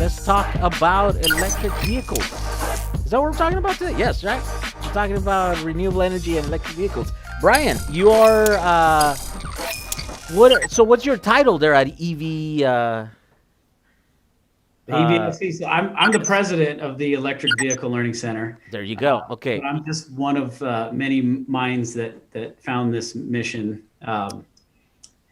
Let's talk about electric vehicles. Is that what we're talking about today? Yes, right? We're talking about renewable energy and electric vehicles. Brian, you are what's your title there at EV? The EVLC. So I'm the president of the Electric Vehicle Learning Center. There you go. Okay. But I'm just one of many minds that found this mission and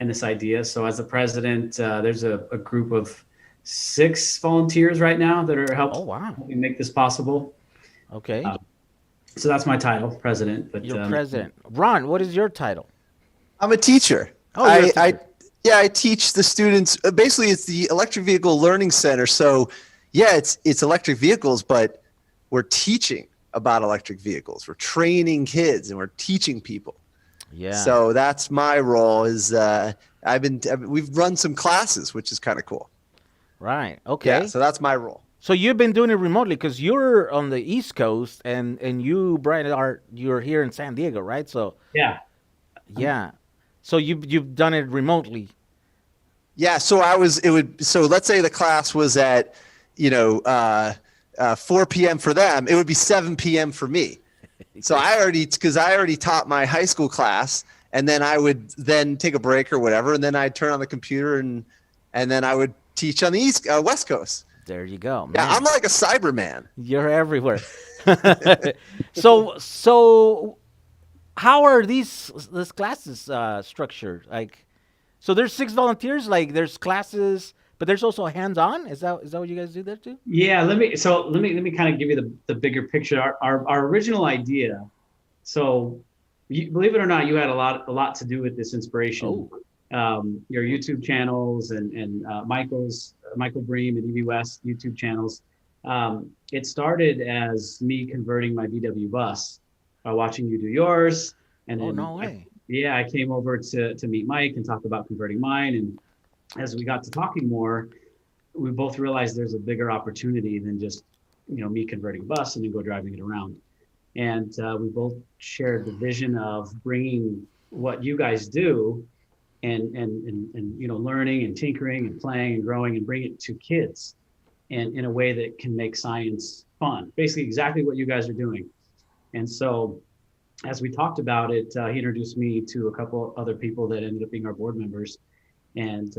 this idea. So as the president, there's a group of 6 volunteers right now that are helping make this possible. Okay. So that's my title, president. But you're president. Ron, what is your title? I'm a teacher. Oh, you're a teacher. I teach the students. Basically, it's the Electric Vehicle Learning Center. So, yeah, it's electric vehicles, but we're teaching about electric vehicles. We're training kids and we're teaching people. Yeah. So that's my role. We've run some classes, which is kind of cool. Right. Okay. Yeah. So that's my role. So you've been doing it remotely because you're on the East Coast and you, Brian, you're here in San Diego, right? So yeah. Yeah. So you've done it remotely. Yeah. So let's say the class was at, 4 p.m. for them. It would be 7 p.m. for me. So I already taught my high school class, and then I would then take a break or whatever, and then I'd turn on the computer and then I would teach on the West Coast. There you go. Man. Yeah, I'm like a Cyberman. You're everywhere. So how are these classes structured? Like, so there's 6 volunteers. Like, there's classes, but there's also hands-on. Is that what you guys do there too? Yeah. Let me kind of give you the bigger picture. Our original idea. So, believe it or not, you had a lot to do with this inspiration. Your YouTube channels and Michael Bream and EV West YouTube channels. It started as me converting my VW bus by watching you do yours. And then no way. I came over to meet Mike and talk about converting mine. And as we got to talking more, we both realized there's a bigger opportunity than just, me converting a bus and then go driving it around. And we both shared the vision of bringing what you guys do and learning and tinkering and playing and growing and bring it to kids and in a way that can make science fun. Basically exactly what you guys are doing. And so as we talked about it, he introduced me to a couple other people that ended up being our board members. And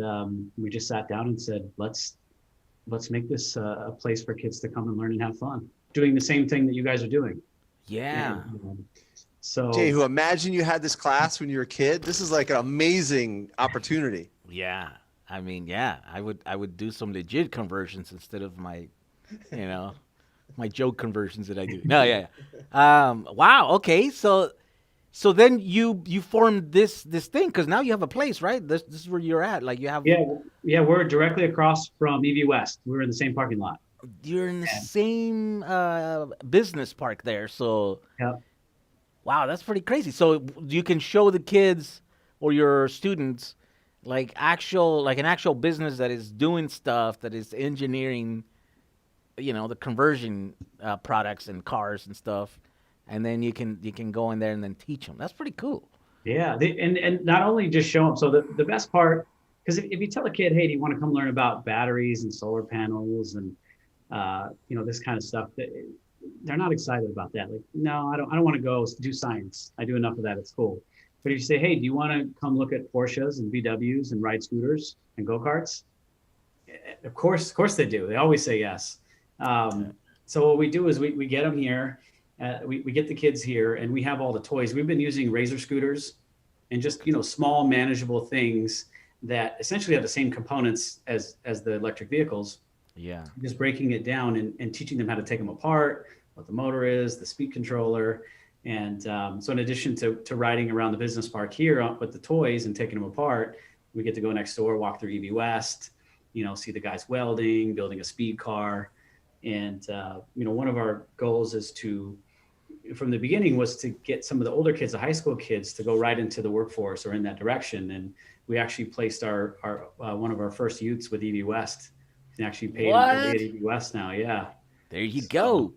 we just sat down and said, let's make this a place for kids to come and learn and have fun, doing the same thing that you guys are doing. Yeah. So, Jehu, imagine you had this class when you were a kid. This is like an amazing opportunity. Yeah. I mean, yeah, I would do some legit conversions instead of my, my joke conversions that I do. No, yeah. Wow. Okay. So then you formed this thing because now you have a place, right? This is where you're at. Like you have. Yeah. We're directly across from EV West. We're in the same parking lot. You're in the same business park there. So. Yeah. Wow, that's pretty crazy. So you can show the kids or your students like an actual business that is doing stuff that is engineering, the conversion products and cars and stuff, and then you can go in there and then teach them. That's pretty cool. Yeah, and not only just show them. So the best part, because if you tell a kid, hey, do you want to come learn about batteries and solar panels and this kind of stuff, they're not excited about that. Like, no, I don't want to go do science. I do enough of that at school. But if you say, hey, do you want to come look at Porsches and VWs and ride scooters and go-karts? Of course they do. They always say yes. So what we do is we get them here. We get the kids here and we have all the toys. We've been using razor scooters and just, small manageable things that essentially have the same components as the electric vehicles. Yeah. Just breaking it down and teaching them how to take them apart, what the motor is, the speed controller. And so in addition to riding around the business park here with the toys and taking them apart, we get to go next door, walk through EV West, see the guys welding, building a speed car. And, one of our goals is from the beginning was to get some of the older kids, the high school kids, to go right into the workforce or in that direction. And we actually placed our one of our first youths with EV West and actually paid at EV West now. Yeah. There you go.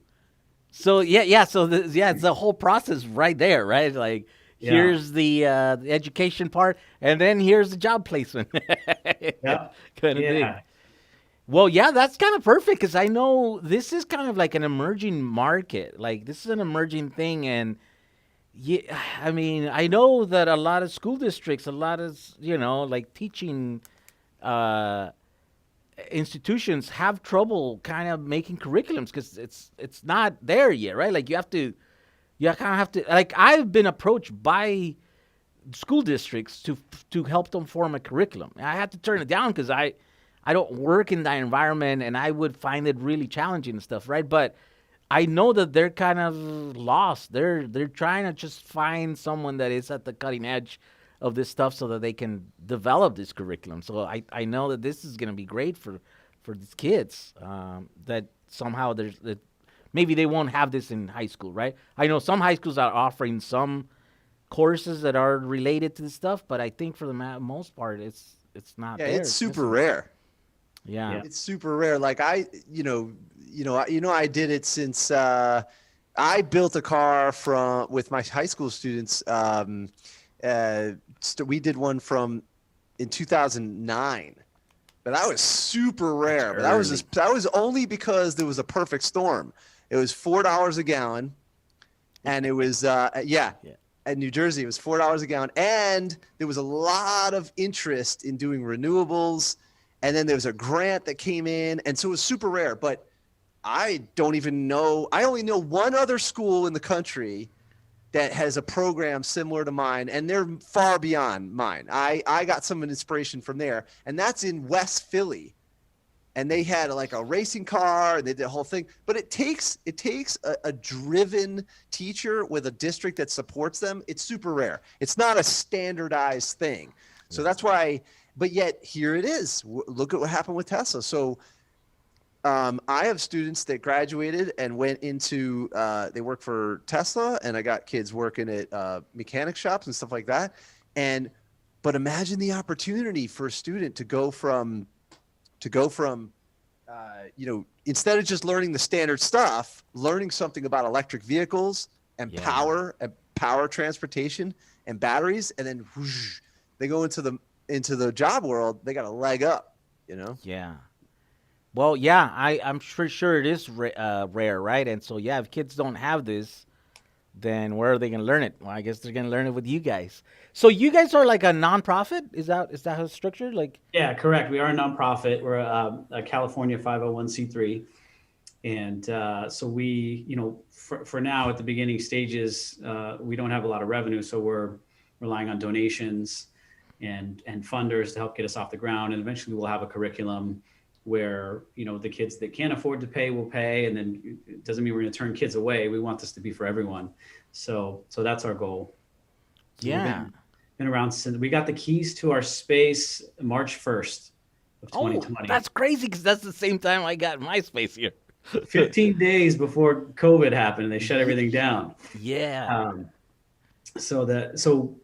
So yeah. So it's the whole process right there, right? Like here's the education part, and then here's the job placement. Yeah. Kind of thing. Well, yeah, that's kind of perfect because I know this is kind of like an emerging market. Like this is an emerging thing, and yeah, I mean, I know that a lot of school districts, a lot of like teaching uh, institutions have trouble kind of making curriculums because it's not there yet, right? Like you kind of have to. Like I've been approached by school districts to help them form a curriculum. I had to turn it down because I don't work in that environment and I would find it really challenging and stuff, right? But I know that they're kind of lost. They're trying to just find someone that is at the cutting edge of this stuff so that they can develop this curriculum. So I know that this is going to be great for these kids. That somehow that maybe they won't have this in high school, right? I know some high schools are offering some courses that are related to this stuff, but I think for the most part, it's not Yeah, there. it's super missing. rare. Yeah. It's super rare. Like I did it since I built a car with my high school students. We did one from in 2009, but that was super rare. But that was only because there was a perfect storm. It was $4 a gallon, and it was yeah. At New Jersey, it was $4 a gallon, and there was a lot of interest in doing renewables. And then there was a grant that came in, and so it was super rare. But I don't even know. I only know one other school in the country that has a program similar to mine, and they're far beyond mine. I got some inspiration from there, and that's in West Philly. And they had like a racing car, and they did a whole thing. But it takes a driven teacher with a district that supports them. It's super rare. It's not a standardized thing. So that's why. But yet here it is. Look at what happened with Tesla. So I have students that graduated and went into they work for Tesla, and I got kids working at mechanic shops and stuff like that. But imagine the opportunity for a student to go from instead of just learning the standard stuff, learning something about electric vehicles and power transportation and batteries, and then whoosh, they go into the job world. They got a leg up, Yeah. Well, yeah, I'm sure it is rare, right? And so yeah, if kids don't have this, then where are they going to learn it? Well, I guess they're going to learn it with you guys. So you guys are like a nonprofit? Is that how it's structured? Like, Yeah, correct. We are a nonprofit. We're a California 501c3. And so we, for now at the beginning stages, we don't have a lot of revenue. So we're relying on donations and funders to help get us off the ground. And eventually we'll have a curriculum where, the kids that can't afford to pay will pay. And then it doesn't mean we're going to turn kids away. We want this to be for everyone. So that's our goal. yeah. Been around since we got the keys to our space March 1st of 2020. Oh, that's crazy because that's the same time I got my space here. 15 days before COVID happened and they shut everything down. Yeah. The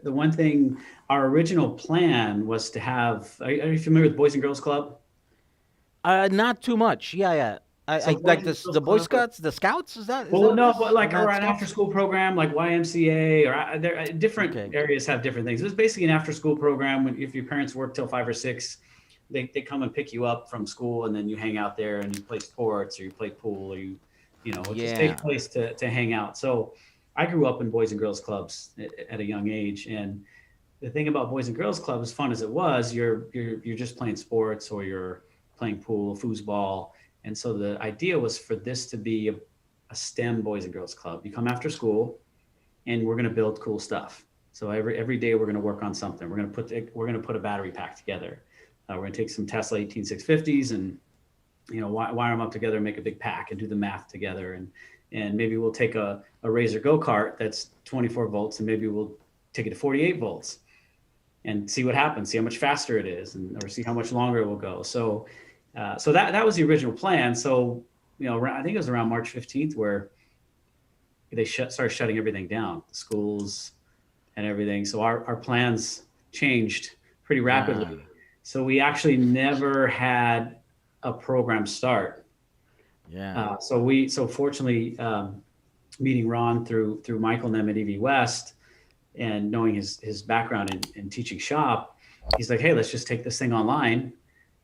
one thing, our original plan was to have, are you familiar with Boys and Girls Club? Not too much. Yeah. I like the Boy Scouts, the Scouts. Is that? Well, no, this? but like Not or an Scouts? after school program like YMCA or there different areas have different things. It was basically an after school program. If your parents work till 5 or 6, they come and pick you up from school, and then you hang out there and you play sports or you play pool, or it's a safe place to hang out. So I grew up in Boys and Girls Clubs at a young age, and the thing about Boys and Girls Club, as fun as it was, you're just playing sports or you're playing pool, foosball. And so the idea was for this to be a STEM Boys and Girls Club. You come after school, and we're going to build cool stuff. So every day we're going to work on something. We're going to put a battery pack together. We're going to take some Tesla 18650s and wire them up together and make a big pack and do the math together. And maybe we'll take a Razor go-kart that's 24 volts, and maybe we'll take it to 48 volts and see what happens, see how much faster it is, or see how much longer it will go. So that was the original plan. So, I think it was around March 15th where they started shutting everything down, schools and everything. So our plans changed pretty rapidly. Wow. So we actually never had a program start. Yeah. So fortunately, meeting Ron through Michael and them at EV West, and knowing his background in teaching shop, he's like, hey, let's just take this thing online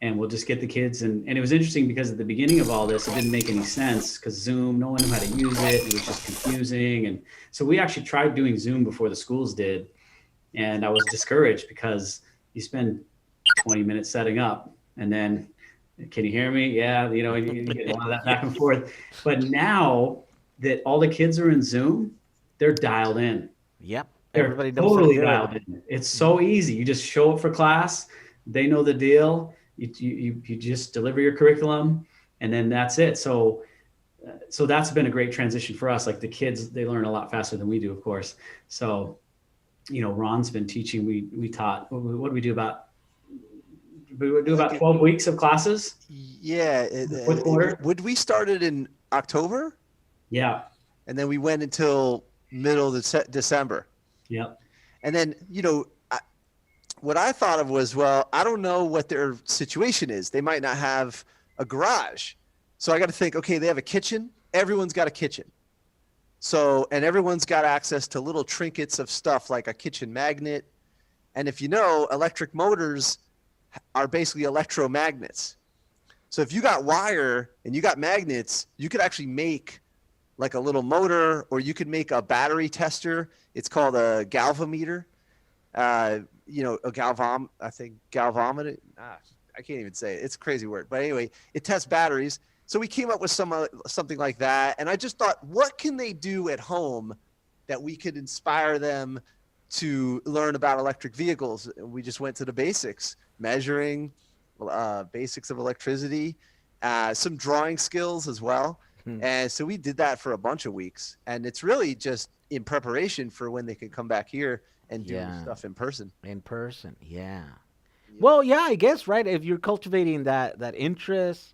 and we'll just get the kids. And it was interesting because at the beginning of all this, it didn't make any sense because Zoom, no one knew how to use it. It was just confusing. And so we actually tried doing Zoom before the schools did. And I was discouraged because you spend 20 minutes setting up and then, can you hear me? Yeah. You know, you get a lot of that back and forth. But now that all the kids are in Zoom, they're dialed in. Yep. They're Everybody knows totally how to do it. dialed in. It's so easy. You just show up for class. They know the deal. You just deliver your curriculum, and then that's it. So that's been a great transition for us. Like the kids, they learn a lot faster than we do, of course. So, you know, Ron's been teaching. We taught. What do we do about? We would do about 12 weeks of classes. Yeah. Fourth quarter. Would we started in October? Yeah. And then we went until middle of December. Yep. And then, you know, what I thought of was, well, I don't know what their situation is. They might not have a garage. So I got to think, okay, they have a kitchen. Everyone's got a kitchen. So, and everyone's got access to little trinkets of stuff like a kitchen magnet. And if you know, electric motors are basically electromagnets. So if you got wire and you got magnets, you could actually make like a little motor, or you could make a battery tester. It's called a galvanometer. You know, a galvometer. I can't even say it. It's a crazy word. But anyway, it tests batteries. So we came up with something like that. And I just thought, what can they do at home that we could inspire them to learn about electric vehicles? We just went to the basics, measuring, basics of electricity, some drawing skills as well. And so we did that for a bunch of weeks, and it's really just in preparation for when they can come back here and do stuff in person. In person, yeah. Well, yeah, I guess, right? If you're cultivating that interest,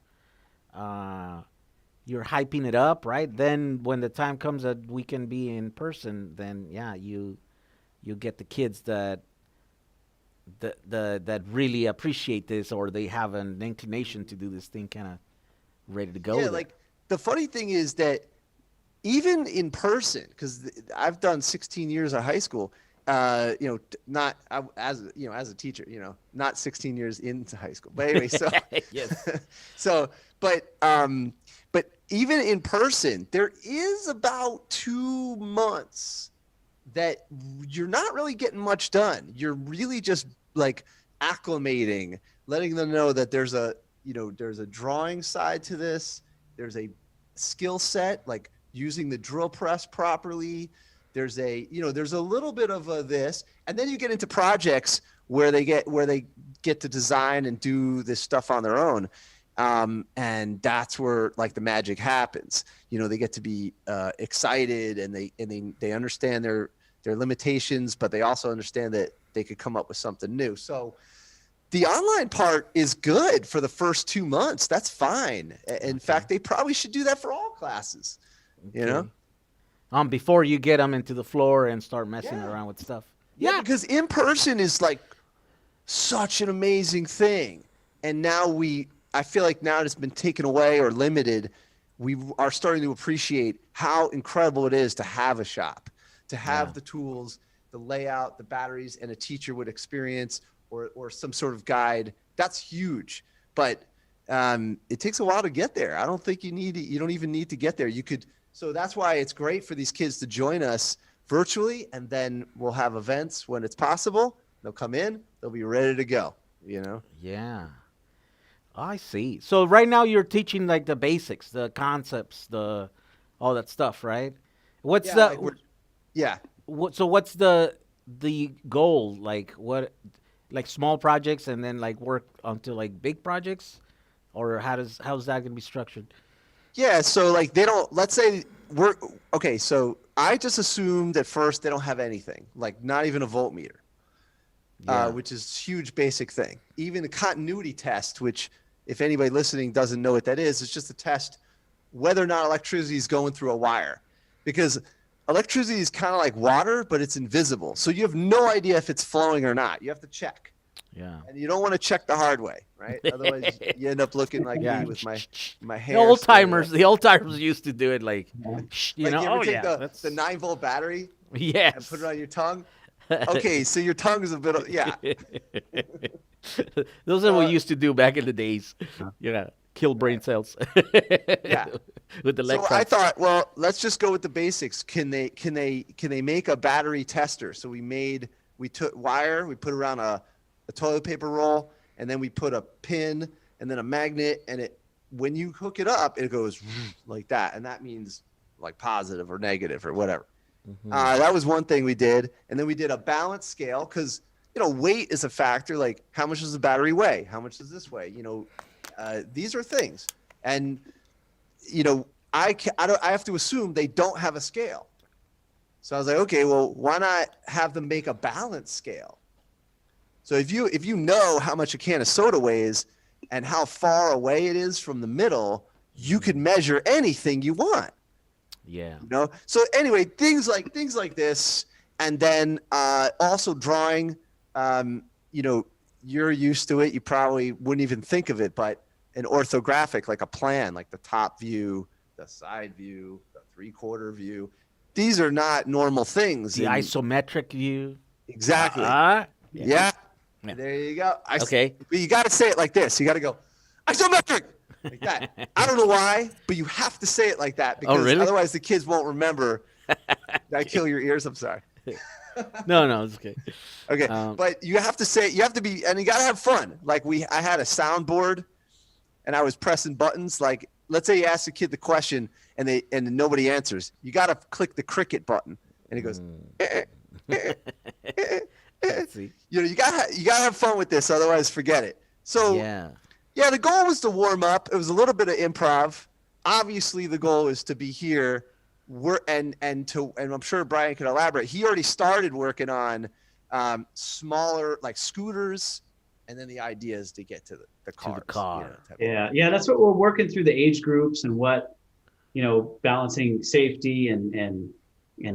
you're hyping it up, right? Then when the time comes that we can be in person, then yeah, you get the kids that really appreciate this, or they have an inclination to do this thing, kind of ready to go. Yeah, like the funny thing is that even in person, because I've done 16 years of high school, you know, not as a teacher, you know, not 16 years into high school, but anyway, so yes. but even in person, there is about 2 months that you're not really getting much done. You're really just like acclimating, letting them know that there's a drawing side to this. There's a skill set, like using the drill press properly. There's a little bit of this, and then you get into projects where they get to design and do this stuff on their own. And that's where like the magic happens. You know, they get to be excited, and they understand their limitations, but they also understand that they could come up with something new. So the online part is good for the first 2 months. That's fine. In fact, they probably should do that for all classes, you know? Before you get them into the floor and start messing around with stuff. Yeah, because in person is like such an amazing thing. And now I feel like now it's been taken away or limited. We are starting to appreciate how incredible it is to have a shop, to have the tools, the layout, the batteries, and a teacher would experience or some sort of guide. That's huge. But it takes a while to get there. I don't think you don't even need to get there. So that's why it's great for these kids to join us virtually, and then we'll have events when it's possible. They'll come in, they'll be ready to go, you know? Yeah. I see. So right now you're teaching like the basics, the concepts, all that stuff, right? What's so what's the goal? Like what, like small projects and then like work onto like big projects, or how's that going to be structured? Yeah, so like let's say so I just assumed at first they don't have anything, like not even a voltmeter, which is a huge basic thing. Even the continuity test, which if anybody listening doesn't know what that is, it's just a test whether or not electricity is going through a wire. Because electricity is kind of like water, but it's invisible. So you have no idea if it's flowing or not. You have to check. Yeah. And you don't want to check the hard way, right? Otherwise, you end up looking like me with my hair. The old timers used to do it like, you take the 9-volt battery, and put it on your tongue. Okay, so your tongue's a bit, yeah. Those are what we used to do back in the days. Yeah, kill brain cells. Yeah. With the So I electrons. thought, well, let's just go with the basics. Can they make a battery tester? So we took wire, we put around a toilet paper roll, and then we put a pin and then a magnet, and when you hook it up, it goes like that, and that means like positive or negative or whatever. That was one thing we did, and then we did a balance scale because weight is a factor. Like how much does the battery weigh? How much does this weigh? These are things, and I have to assume they don't have a scale. So I was like, okay, well, why not have them make a balance scale? So if you know how much a can of soda weighs and how far away it is from the middle, you could measure anything you want. Yeah. So anyway, things like this, and then also drawing. You're used to it. You probably wouldn't even think of it, but an orthographic, like a plan, like the top view, the side view, the 3/4 view. These are not normal things. The isometric view. Exactly. Yeah. There you go. Okay. But you got to say it like this. You got to go isometric like that. I don't know why, but you have to say it like that because really? otherwise the kids won't remember. Did I kill your ears? I'm sorry. No, it's okay. Okay, but you have to say, you have to be, and you got to have fun. Like I had a soundboard, and I was pressing buttons. Like, let's say you ask the kid the question, and nobody answers. You got to click the cricket button, and it goes. See? You gotta have fun with this, otherwise forget it. So yeah, the goal was to warm up. It was a little bit of improv. Obviously, the goal is to be here. And I'm sure Brian can elaborate. He already started working on smaller like scooters, and then the idea is to get to the cars. To the car. Yeah, that's what we're working through the age groups and what balancing safety and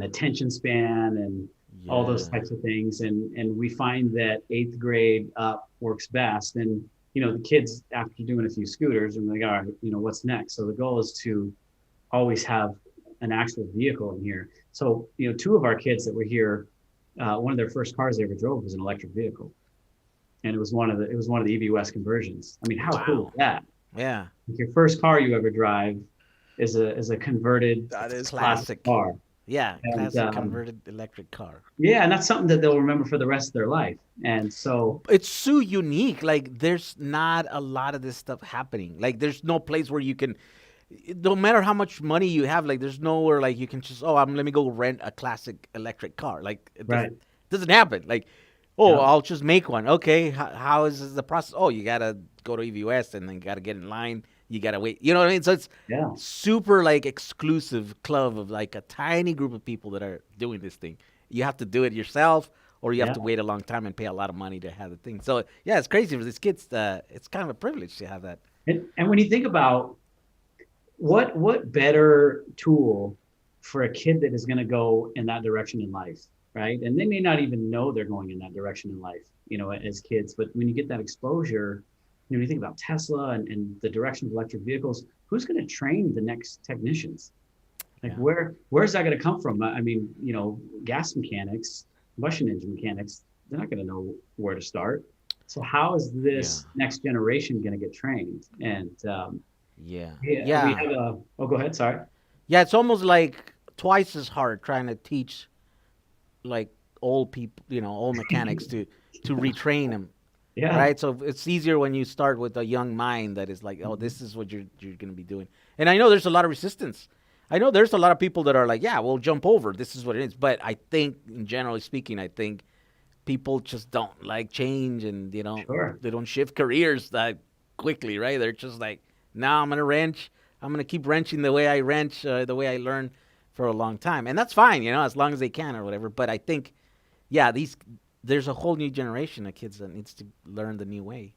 attention span and all those types of things. And we find that 8th grade up works best. And the kids, after doing a few scooters, are like, all right, what's next? So the goal is to always have an actual vehicle in here. So, 2 of our kids that were here, one of their first cars they ever drove was an electric vehicle. And it was one of the EV West conversions. I mean, how cool is that? Yeah. Like your first car you ever drive is a converted That is classic car. Yeah, And, classic converted electric car. Yeah, and that's something that they'll remember for the rest of their life. And so it's so unique. Like there's not a lot of this stuff happening. Like there's no place where you can, no matter how much money you have, like there's nowhere like you can just let me go rent a classic electric car. Like it doesn't happen. Like I'll just make one. Okay, how is the process? Oh, you gotta go to EV West and then you gotta get in line. You gotta wait. You know what I mean? So it's super like exclusive club of like a tiny group of people that are doing this thing. You have to do it yourself, or you have to wait a long time and pay a lot of money to have the thing. So yeah, it's crazy for these kids. It's kind of a privilege to have that. And when you think about what better tool for a kid that is going to go in that direction in life, right? And they may not even know they're going in that direction in life, as kids. But when you get that exposure, you think about Tesla and the direction of electric vehicles, who's going to train the next technicians? Like where's that going to come from? I mean, gas mechanics, combustion engine mechanics, they're not going to know where to start. So how is this next generation going to get trained? And we have go ahead. Sorry. Yeah, it's almost like twice as hard trying to teach like old people, old mechanics to retrain them. Yeah. Right. So it's easier when you start with a young mind that is like, oh, this is what you're going to be doing. And I know there's a lot of resistance. I know there's a lot of people that are like, yeah, we'll jump over. This is what it is. But I think, generally speaking, people just don't like change, and they don't shift careers that quickly, right? They're just like, now I'm going to wrench. I'm going to keep wrenching the way I wrench, the way I learn for a long time. And that's fine, as long as they can or whatever. But I think, there's a whole new generation of kids that needs to learn the new way.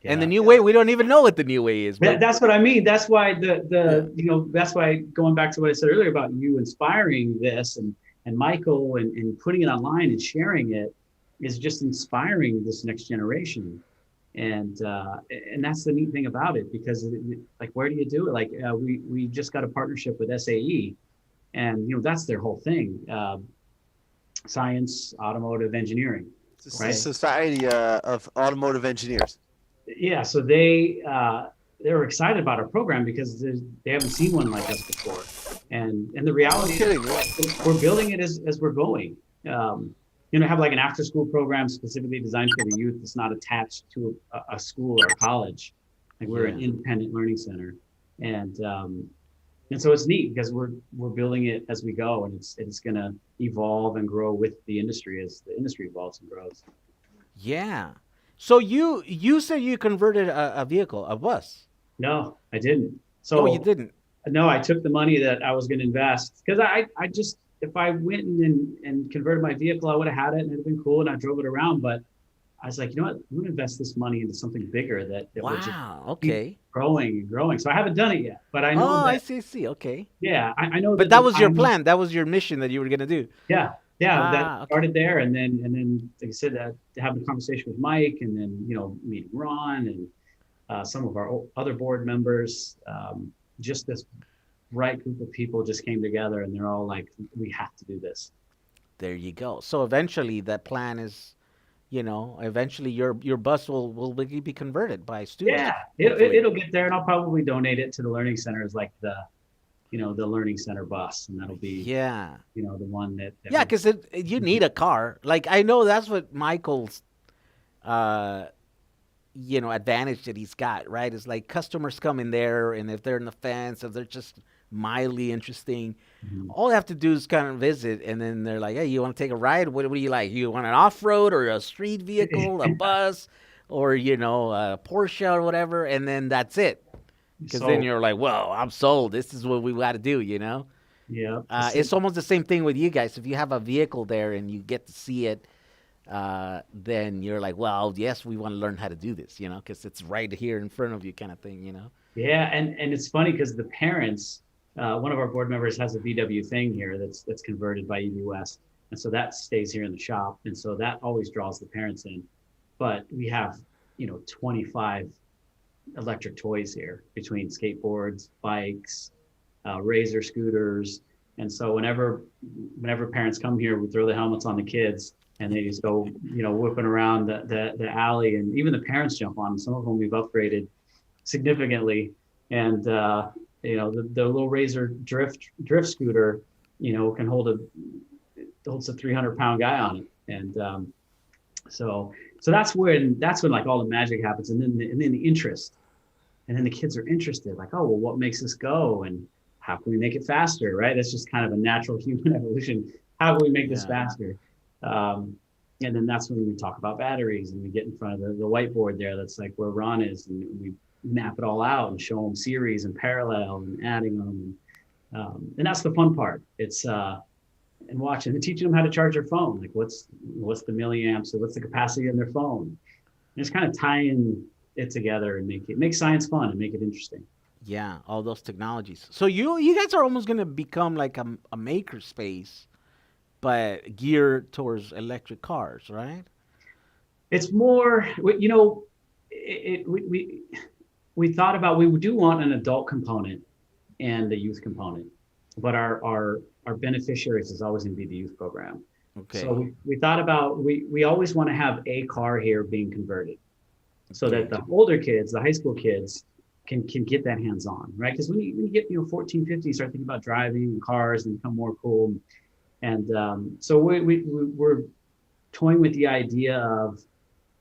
Yeah. And the new way, we don't even know what the new way is. That's what I mean. That's why that's why going back to what I said earlier about you inspiring this and Michael and putting it online and sharing it is just inspiring this next generation. And that's the neat thing about it, because like, where do you do it? Like we just got a partnership with SAE, and that's their whole thing. science, automotive engineering, It's right? the Society of Automotive Engineers. Yeah, so they were excited about our program because they haven't seen one like us before, and the No reality kidding. is we're building it as we're going. Have like an after school program specifically designed for the youth. It's not attached to a school or a college. Like we're an Yeah. independent learning center, and so it's neat because we're building it as we go, and it's going to evolve and grow with the industry as the industry evolves and grows. Yeah. So you said you converted a vehicle, a bus. No, I didn't. No, you So didn't. no, I took the money that I was going to invest because I just, if I went and converted my vehicle, I would have had it and it'd have been cool and I drove it around. But I was like, you know what? I'm going to invest this money into something bigger that would just Wow. keep Okay. growing and growing. So I haven't done it yet, but I know Oh, I that, see. I see. Okay. yeah, I know But that that the was your time, plan. That was your mission that you were gonna do. yeah, yeah, that Ah. Okay. started there. And then like I said, having a conversation with Mike and then, meeting Ron and some of our other board members, just this right group of people just came together and they're all like, we have to do this. There you go. So eventually, that plan is, eventually your bus will be converted by students. Yeah, Hopefully. it'll get there and I'll probably donate it to the learning center as like the learning center bus. And that'll be, Yeah. the one that Yeah, because you need a car. Like I know that's what Michael's, uh, advantage that he's got, right? Is like customers come in there, and if they're in the fence, if they're just mildly interesting, Mhm. all they have to do is kind of visit, and then they're like, "Hey, you want to take a ride? What do you like? You want an off-road or a street vehicle, a bus, or a Porsche or whatever?" And then that's it. Because then So, you're like, "Well, I'm sold. This is what we got to do," yeah, It's almost the same thing with you guys. If you have a vehicle there and you get to see it, then you're like, well, yes, we want to learn how to do this, because it's right here in front of you, kind of thing. yeah. And it's funny because the parents, one of our board members has a VW thing here that's converted by EV West. And so that stays here in the shop. And so that always draws the parents in. But we have, 25 electric toys here between skateboards, bikes, razor scooters. And so whenever parents come here, we throw the helmets on the kids and they just go, whipping around the alley, and even the parents jump on them. Some of them we've upgraded significantly. And, the little razor drift scooter, holds a 300-pound guy on it. And, so that's when like all the magic happens. And then the interest, and then the kids are interested, like, oh, well, what makes this go? And how can we make it faster? Right. That's just kind of a natural human evolution. How can we make this Yeah. faster? And then that's when we talk about batteries and we get in front of the whiteboard there. That's like where Ron is, and we map it all out and show them series and parallel and adding them. And that's the fun part. It's, and watching and teaching them how to charge their phone. Like what's the milliamps or what's the capacity on their phone? And just kind of tying it together and make science fun and make it interesting. Yeah, all those technologies. So you guys are almost gonna become like a maker space, but geared towards electric cars, right? It's more, we thought about, we do want an adult component and a youth component, but our beneficiaries is always going to be the youth program. Okay. So we thought about, we always want to have a car here being converted so that the older kids, the high school kids can get that hands on, right? Because when you get, 14, 15, you start thinking about driving and cars and become more cool. And so we're toying with the idea of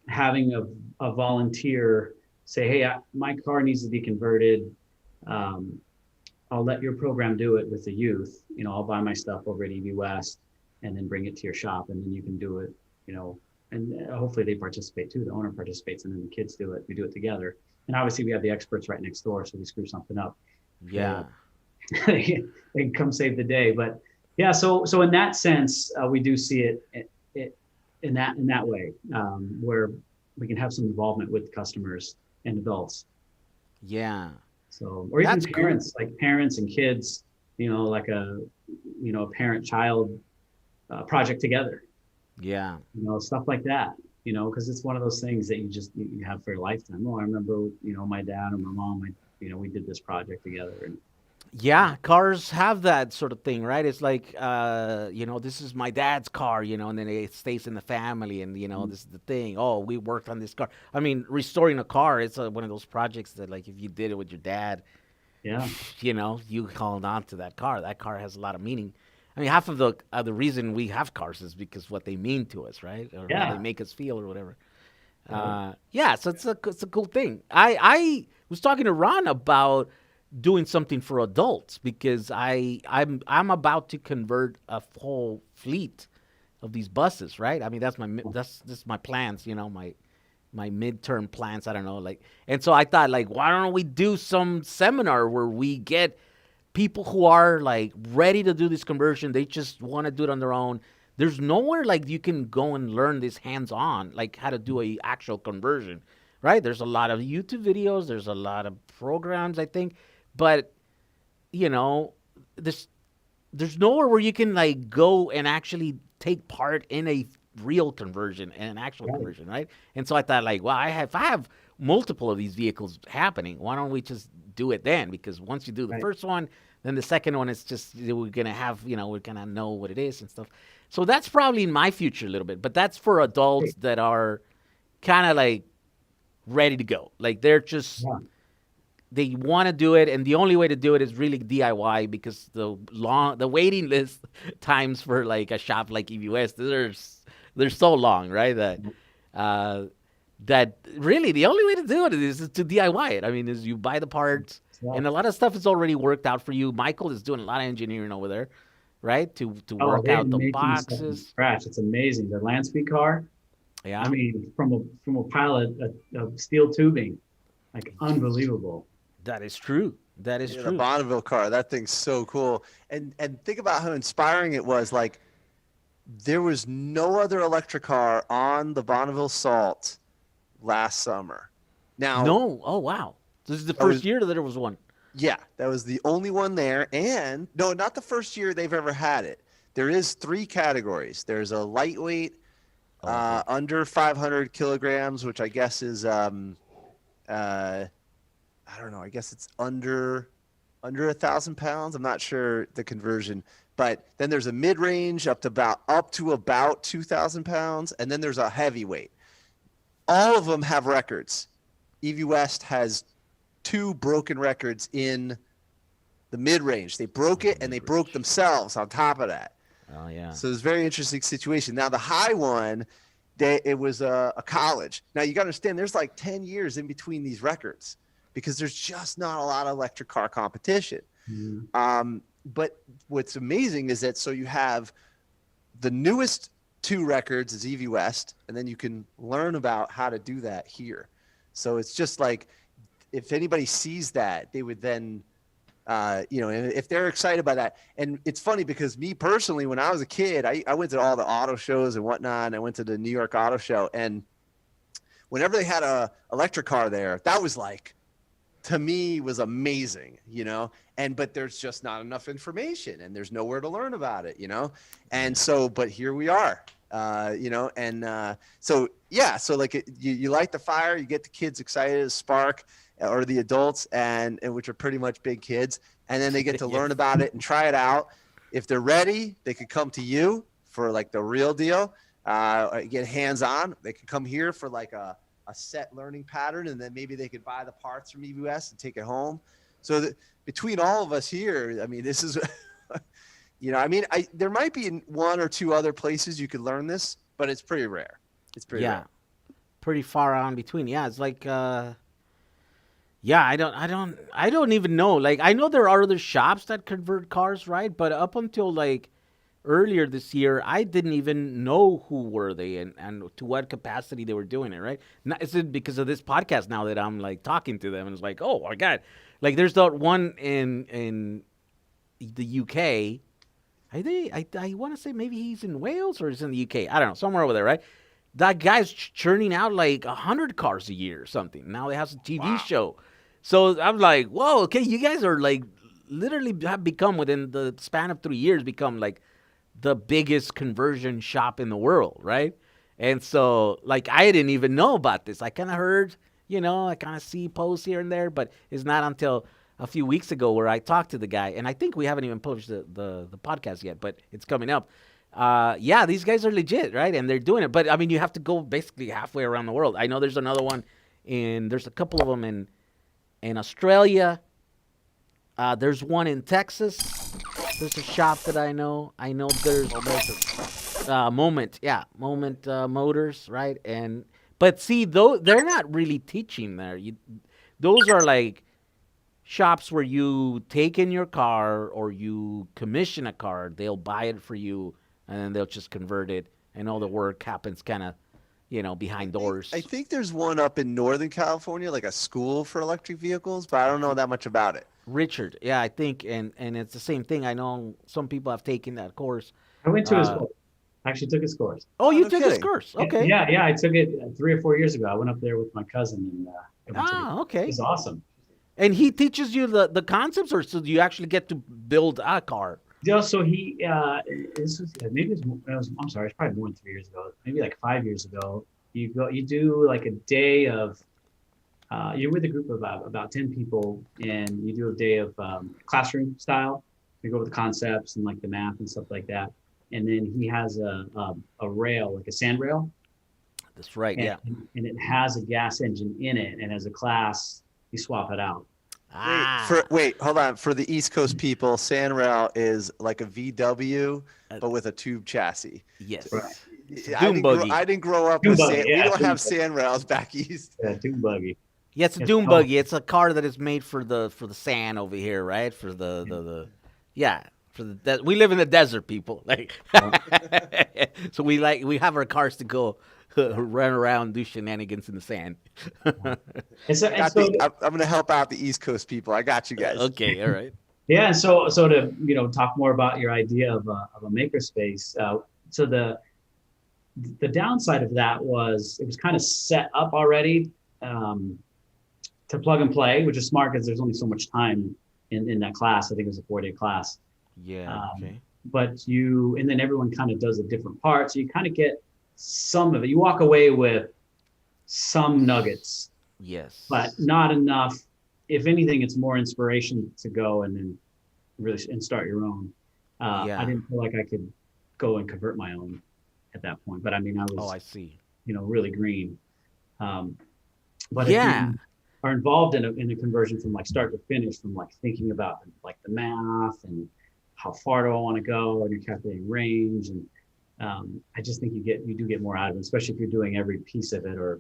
having a volunteer say, hey, my car needs to be converted. I'll let your program do it with the youth. I'll buy my stuff over at EV West and then bring it to your shop, and then you can do it, and hopefully they participate too. The owner participates and then the kids do it. We do it together. And obviously we have the experts right next door. So we screw something up. Yeah. They can come save the day. But yeah, so in that sense, we do see it in that way, where we can have some involvement with customers and adults. Yeah. So, or even That's parents, like parents and kids, like a parent-child project together. Yeah. Stuff like that. Because it's one of those things that you have for a lifetime. Oh, I remember, my dad and my mom, we did this project together. And Yeah, cars have that sort of thing, right? It's like, this is my dad's car, and then it stays in the family, and Mhm. this is the thing. Oh, we worked on this car. I mean, restoring a car, it's one of those projects that, like, if you did it with your dad, Yeah. you held on to that car. That car has a lot of meaning. I mean, half of the reason we have cars is because what they mean to us, right, or how they Yeah. make us feel, or whatever. Yep. Yeah, so it's a cool thing. I was talking to Ron about doing something for adults because I'm about to convert a whole fleet of these buses, right? I mean, that's my plans, my midterm plans. I don't know, like, and so I thought, like, why don't we do some seminar where we get people who are like ready to do this conversion? They just want to do it on their own. There's nowhere like you can go and learn this hands on, like how to do a actual conversion, right? There's a lot of YouTube videos. There's a lot of programs, I think, but you know, this there's nowhere where you can like go and actually take part in a real conversion and an actual Right. conversion, right? And so I thought, like, well, if I have multiple of these vehicles happening, why don't we just do it then? Because once you do the Right. first one, then the second one is just we're gonna have, we're gonna know what it is and stuff. So that's probably in my future a little bit, but that's for adults Great. that are kind of like ready to go. Like they're just Yeah. they want to do it, and the only way to do it is really DIY because the waiting list times for like a shop like EVS, they're so long, right? Uh, that really the only way to do it is to DIY it. I mean, is you buy the parts, Yeah. and a lot of stuff is already worked out for you. Michael is doing a lot of engineering over there, right? To Oh, work they're out the making stuff from boxes. scratch. It's amazing. The land speed car. I Yeah, mean, from a pile of steel tubing, like unbelievable. that is true. That is Yeah, the true. Bonneville car, that thing's so cool. And think about how inspiring it was. Like there was no other electric car on the Bonneville Salt last summer. Now, No, oh wow, this is the that was first year that there was one. yeah, that was the only one there. And no, not the first year they've ever had it. There is three categories. There's a lightweight, Oh, okay. under 500 kilograms, which I guess is uh, I don't know. I guess it's under 1,000 pounds. I'm not sure the conversion, but then there's a mid range up to about 2,000 pounds, and then there's a heavyweight. All of them have records. EV West has two broken records in the mid range. They broke it and they broke Mid-range. themselves on top of that. Oh yeah. So it's a very interesting situation. Now the high one, it was a college. Now you got to understand, there's like 10 years in between these records because there's just not a lot of electric car competition. Mhm. But what's amazing is that so you have the newest two records is EV West, and then you can learn about how to do that here. So it's just like if anybody sees that, they would then if they're excited by that. And it's funny because me personally, when I was a kid, I went to all the auto shows and whatnot. And I went to the New York Auto Show, and whenever they had a electric car there, that was like, to me, was amazing, but there's just not enough information and there's nowhere to learn about it, and so, but here we are, so yeah, so like you light the fire, you get the kids excited, a spark, or the adults, and which are pretty much big kids, and then they get to learn Yes. about it and try it out. If they're ready, they could come to you for like the real deal, get hands on. They could come here for like a set learning pattern, and then maybe they could buy the parts from EVS and take it home. So that between all of us here, I mean, this is, there might be one or two other places you could learn this, but it's pretty rare. It's pretty Yeah, rare. pretty far out in between. Yeah, it's like yeah, I don't even know. Like I know there are other shops that convert cars, right? But up until like earlier this year, I didn't even know who were they and to what capacity they were doing it, right? Is it because of this podcast now that I'm like talking to them and it's like, oh my god, like there's that one in the UK. I want to say maybe he's in Wales or he's in the UK. I don't know, somewhere over there, right? That guy's churning out like 100 cars a year or something. Now he has a TV show. So I'm like, whoa, okay, you guys are like literally have become within the span of 3 years become like the biggest conversion shop in the world, right? And so like I didn't even know about this. I kind of heard, I kind of see posts here and there, but it's not until a few weeks ago where I talked to the guy, and I think we haven't even published the podcast yet, but it's coming up. Yeah, these guys are legit, right? And they're doing it. But I mean, you have to go basically halfway around the world. I know there's another one there's a couple of them in Australia. There's one in Texas. There's a shop that I know. I know there's Moment Motors, right? But see, though they're not really teaching there. Those are like shops where you take in your car or you commission a car. They'll buy it for you, and then they'll just convert it, and all the work happens kind of, behind doors. I think there's one up in Northern California, like a school for electric vehicles, but I don't know that much about it. Richard, yeah, I think, and it's the same thing. I know some people have taken that course. I went to his course. I actually took his course. Oh, you no took his kidding. course? Okay. Yeah, I took it 3 or 4 years ago. I went up there with my cousin and Okay. It's awesome. And he teaches you the concepts, or so do you actually get to build a car? Yeah, so he I'm sorry, it's probably more than 3 years ago. Maybe like 5 years ago. You do like a day of you're with a group of about 10 people, and you do a day of classroom style. You go over the concepts and like the math and stuff like that. And then he has a rail, like a sand rail. That's right. Yeah. And it has a gas engine in it, and as a class, you swap it out. Wait, hold on. For the East Coast people, Sanrail is like a VW, but with a tube chassis. Yes. Right. I didn't grow up with sand. We don't have Sanrails back east. Yeah, dune buggy. Yeah, it's a dune buggy. It's a car that is made for the sand over here, right? For we live in the desert, people. Like, so we have our cars to go run around, do shenanigans in the sand. I'm going to help out the East Coast people. I got you guys. Okay, all right. Yeah, and so to talk more about your idea of a makerspace. So the downside of that was it was kind of set up already to plug and play, which is smart because there's only so much time in that class. I think it was a 4-day class. Yeah. Okay. But and then everyone kind of does a different part. So you kind of get some of it. You walk away with some nuggets. Yes. But not enough. If anything, it's more inspiration to go and then really start your own. I didn't feel like I could go and convert my own at that point. But I mean, I was. Oh, I see. Really green. But yeah. if you are involved in a conversion from like start to finish, from like thinking about like the math and how far do I want to go, and you're calculating range, and I just think you do get more out of it, especially if you're doing every piece of it or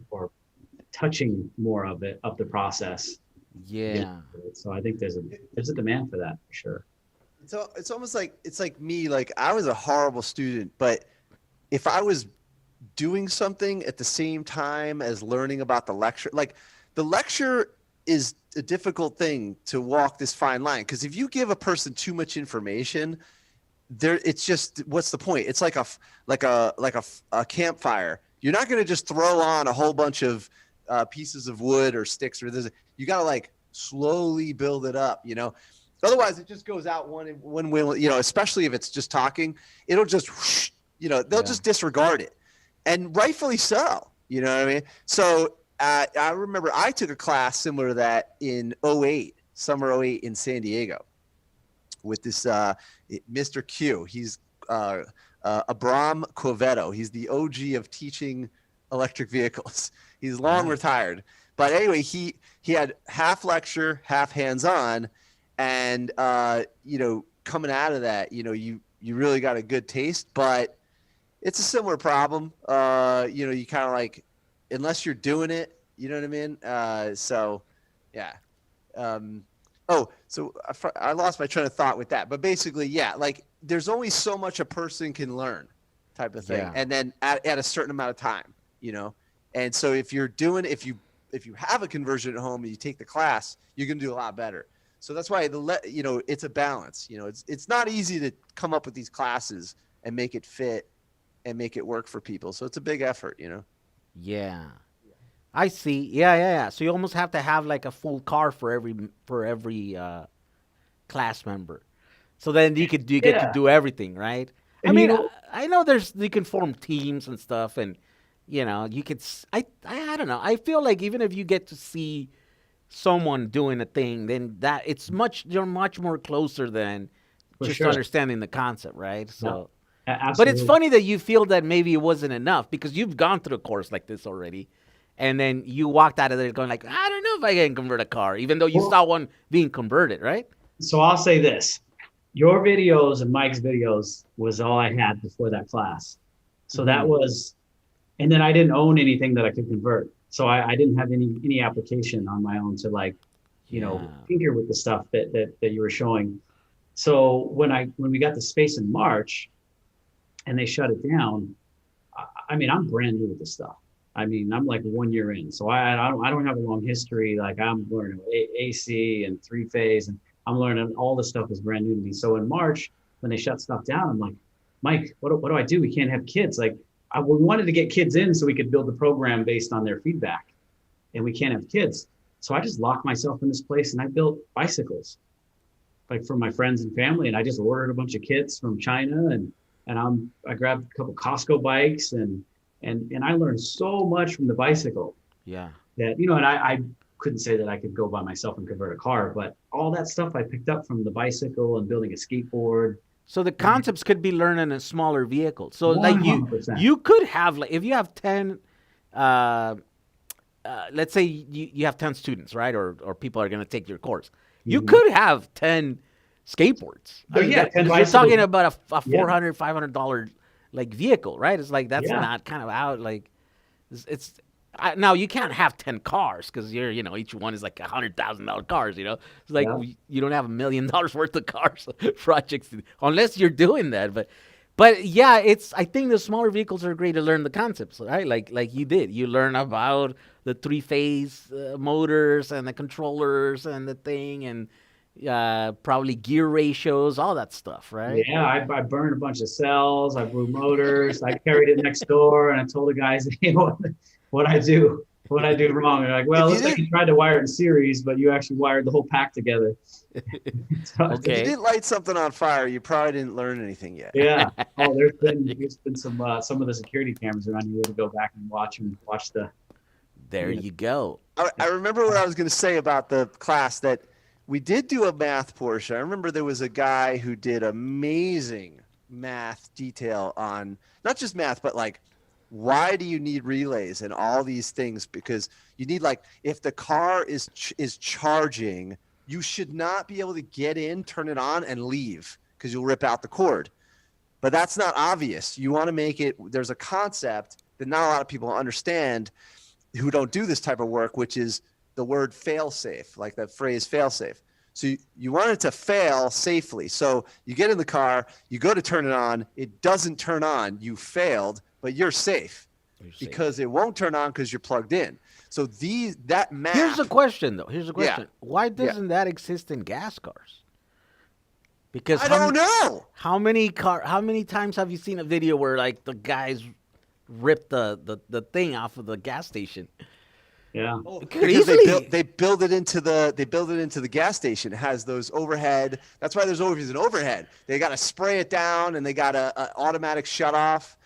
touching more of the process. Yeah. So I think there's a demand for that for sure. So it's almost like me. Like I was a horrible student, but if I was doing something at the same time as learning about the lecture, like the lecture is a difficult thing to walk this fine line, because if you give a person too much information, it's just, what's the point? It's like a campfire. You're not going to just throw on a whole bunch of pieces of wood or sticks or this. You got to like slowly build it up, Otherwise, it just goes out one way. Especially if it's just talking, it'll just whoosh, they'll just disregard it, and rightfully so. You know what I mean? So I remember I took a class similar to that in 2008, summer 2008 in San Diego, with this Mr. Q. He's Abram Quevedo. He's the OG of teaching electric vehicles. He's long retired, but anyway, he had half lecture, half hands-on, and coming out of that, you really got a good taste, but it's a similar problem. You kind of like, unless you're doing it, you know what I mean? So yeah. So I lost my train of thought with that, but basically, yeah, like there's only so much a person can learn, type of thing. Yeah. And then at a certain amount of time, and so if you have a conversion at home and you take the class, you're going to do a lot better. So that's why it's a balance. It's not easy to come up with these classes and make it fit and make it work for people. So it's a big effort, Yeah. I see. Yeah. So you almost have to have like a full car for every class member. So then you get to do everything, right? And I mean, I know you can form teams and stuff, and you could. I don't know. I feel like even if you get to see someone doing a thing, then you're much more closer than For just sure. understanding the concept, right? So, Absolutely. but it's funny that you feel that maybe it wasn't enough because you've gone through a course like this already, and then you walked out of there going like, I don't know if I can convert a car, even though you Well, saw one being converted, right? So I'll say this, your videos and Mike's videos was all I had before that class. So that was, and then I didn't own anything that I could convert. So I didn't have any application on my own to like, tinker with the stuff that you were showing. So when we got the space in March and they shut it down, I mean, I'm brand new with this stuff. I mean, I'm like 1 year in. So I don't have a long history. Like I'm learning AC and 3-phase, and I'm learning all this stuff is brand new to me. So in March, when they shut stuff down, I'm like, Mike, what do I do? We can't have kids. Like we wanted to get kids in so we could build the program based on their feedback, and we can't have kids. So I just locked myself in this place and I built bicycles like for my friends and family. And I just ordered a bunch of kits from China, and I grabbed a couple Costco bikes and I learned so much from the bicycle. Yeah. That, and I couldn't say that I could go by myself and convert a car, but all that stuff I picked up from the bicycle and building a skateboard. So the concepts could be learned in a smaller vehicle. So like 100%. you could have, like, if you have 10, let's say you have 10 students, right? Or people are going to take your course. You could have 10 skateboards. Oh, yeah, 10 you're bicycles. talking about a $400, $500 like vehicle, right? It's like, that's not kind of out, like, now you can't have 10 cars because each one is like $100,000 cars, It's like you don't have $1 million worth of cars projects unless you're doing that. But yeah, I think the smaller vehicles are great to learn the concepts, right? Like you did. You learn about the 3-phase motors and the controllers and the thing and probably gear ratios, all that stuff, right? Yeah, I burned a bunch of cells. I blew motors. I carried it next door, and I told the guys, what I do wrong. They're like, well, it looks like you tried to wire it in series, but you actually wired the whole pack together. Okay. If you didn't light something on fire, you probably didn't learn anything yet. Yeah. Oh, there's been some of the security cameras around here to go back and watch the. There you go. I remember what I was going to say about the class, that we did do a math portion. I remember there was a guy who did amazing math detail on not just math, but like, why do you need relays and all these things? Because you need, like, if the car is charging, you should not be able to get in, turn it on, and leave because you'll rip out the cord. But that's not obvious. You want to make it, there's a concept that not a lot of people understand who don't do this type of work, which is the word failsafe, like that phrase failsafe. So you want it to fail safely. So you get in the car, you go to turn it on, it doesn't turn on, you failed, but you're safe because it won't turn on because you're plugged in. So that map. Here's a question, though. Yeah. Why doesn't that exist in gas cars? Because I don't know. How many times have you seen a video where like the guys rip the thing off of the gas station? Yeah. Because they build it into the gas station. It has those overhead. That's why there's always an overhead. They got to spray it down, and they got a automatic shut off.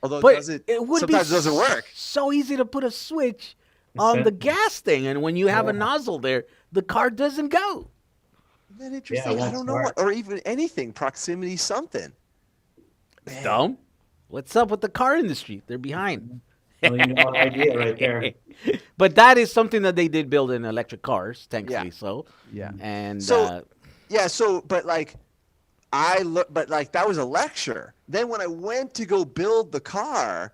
Although sometimes it doesn't work. So easy to put a switch on the gas thing, and when you have a nozzle there, the car doesn't go. Isn't that interesting? I don't know what, or even anything, proximity something. It's dumb. What's up with the car industry? They're behind. Idea right there. But that is something that they did build in electric cars, thankfully. So yeah, and but like that was a lecture. Then when I went to go build the car,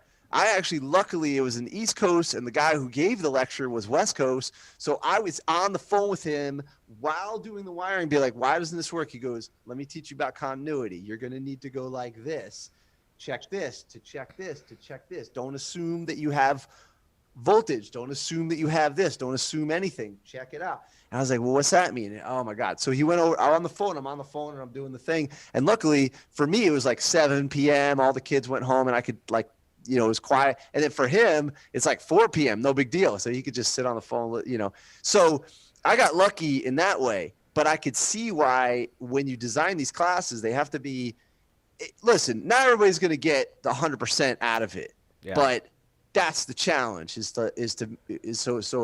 luckily it was in East Coast, and the guy who gave the lecture was West Coast. So I was on the phone with him while doing the wiring, be like, why doesn't this work? He goes, let me teach you about continuity. You're going to need to go like this. Check this to check this to check this. Don't assume that you have voltage. Don't assume that you have this. Don't assume anything. Check it out. And I was like, well, what's that mean? And, oh my God. So he went over, I'm on the phone and I'm doing the thing. And luckily for me, it was like 7 p.m. All the kids went home, and I could it was quiet. And then for him, it's like 4 p.m. No big deal. So he could just sit on the phone, So I got lucky in that way, but I could see why when you design these classes, they have to be, listen, not everybody's going to get the 100% out of it, but that's the challenge so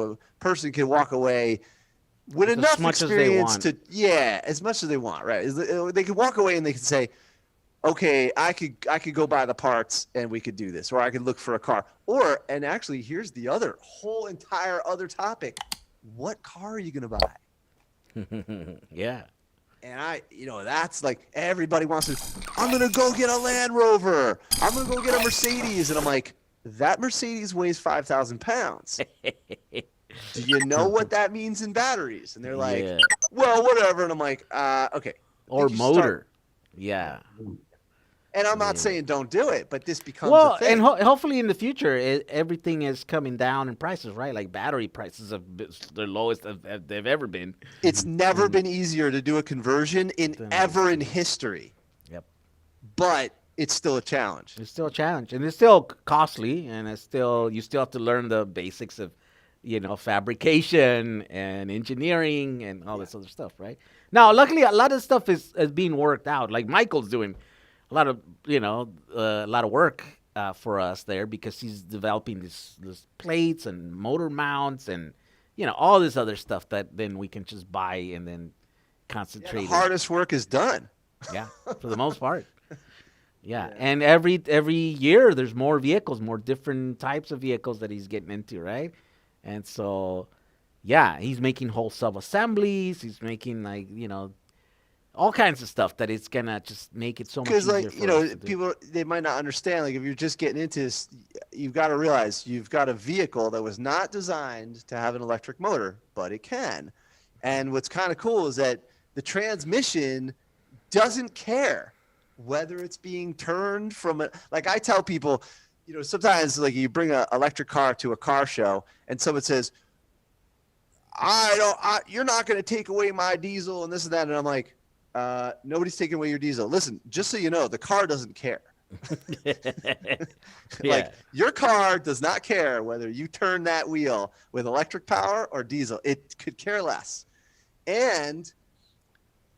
a person can walk away with As enough much as they experience want. as much as they want, right? They could walk away and they could say, okay, I could go buy the parts and we could do this, or I could look for a car, and actually, here's the entire other topic: what car are you gonna buy? Yeah. And that's like everybody wants to. I'm gonna go get a Land Rover. I'm gonna go get a Mercedes, and I'm like, that Mercedes weighs 5,000 pounds. Do you know what that means in batteries? And they're like, Yeah. well, whatever. And I'm like, okay. Or Did you motor. start- Yeah. And I'm not saying don't do it, but this becomes Well, a thing. and hopefully in the future, everything is coming down in prices, right? Like battery prices are the lowest they've ever been. It's never been easier to do a conversion ever in history. Yep. But it's still a challenge. It's still a challenge, and it's still costly, and you still have to learn the basics of, fabrication and engineering and all this other stuff, right? Now, luckily, a lot of stuff is being worked out. Like Michael's doing a lot of, a lot of work for us there because he's developing this plates and motor mounts and, all this other stuff that then we can just buy and then concentrate. The hardest work is done. Yeah, for the most part. Yeah, and every year there's more vehicles, more different types of vehicles that he's getting into, right? And so, yeah, he's making whole sub-assemblies. He's making, all kinds of stuff that it's going to just make it so much easier Because, for us to do. people, they might not understand. Like, if you're just getting into this, you've got to realize you've got a vehicle that was not designed to have an electric motor, but it can. And what's kind of cool is that the transmission doesn't care whether it's being turned from a, like I tell people, sometimes like you bring an electric car to a car show and someone says, you're not going to take away my diesel and this and that. And I'm like, nobody's taking away your diesel. Listen, just so you know, the car doesn't care. Like your car does not care whether you turn that wheel with electric power or diesel. It could care less. And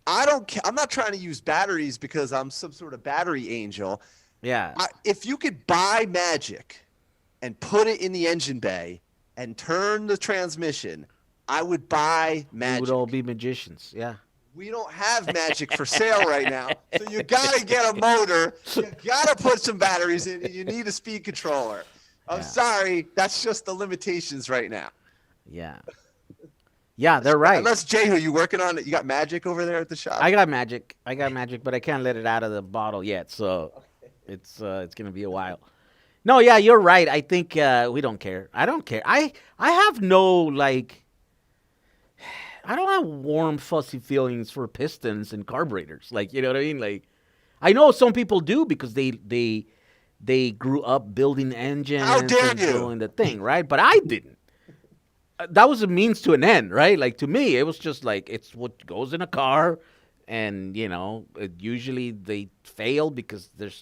I'm not trying to use batteries because I'm some sort of battery angel. Yeah. If you could buy magic and put it in the engine bay and turn the transmission, I would buy magic. We would all be magicians. Yeah. We don't have magic for sale right now. So you got to get a motor. You got to put some batteries in. And you need a speed controller. I'm sorry. That's just the limitations right now. Yeah. Yeah, they're right. Unless, Jehu, you working on it? You got magic over there at the shop? I got magic, but I can't let it out of the bottle yet. So it's going to be a while. No, yeah, you're right. I think we don't care. I don't care. I have no, I don't have warm, fuzzy feelings for pistons and carburetors. Like, you know what I mean? Like, I know some people do because they grew up building engines. How dare and you? doing the thing, right? But I didn't. That was a means to an end, right? Like, to me, it was just like, it's what goes in a car. And, usually they fail because there's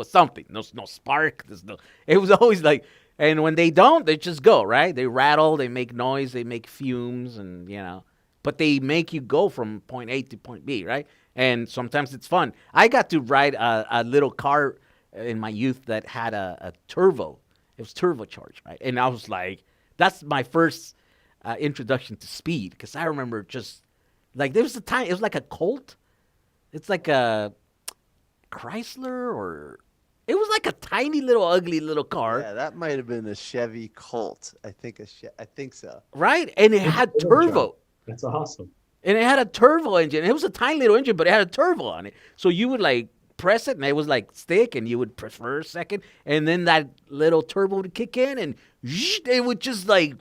something. There's no spark. It was always like, and when they don't, they just go, right? They rattle, they make noise, they make fumes, and, but they make you go from point A to point B, right? And sometimes it's fun. I got to ride a little car in my youth that had a turbo. It was turbocharged, right? And I was like, that's my first introduction to speed, because I remember just, like, there was a time, it was like a Colt. It's like a Chrysler, or it was like a tiny little ugly little car. Yeah, that might have been a Chevy Colt. I think so. Right? And it had turbo. That's awesome. And it had a turbo engine. It was a tiny little engine, but it had a turbo on it. So you would press it and it was stick, and you would press for a second, and then that little turbo would kick in, and it would just like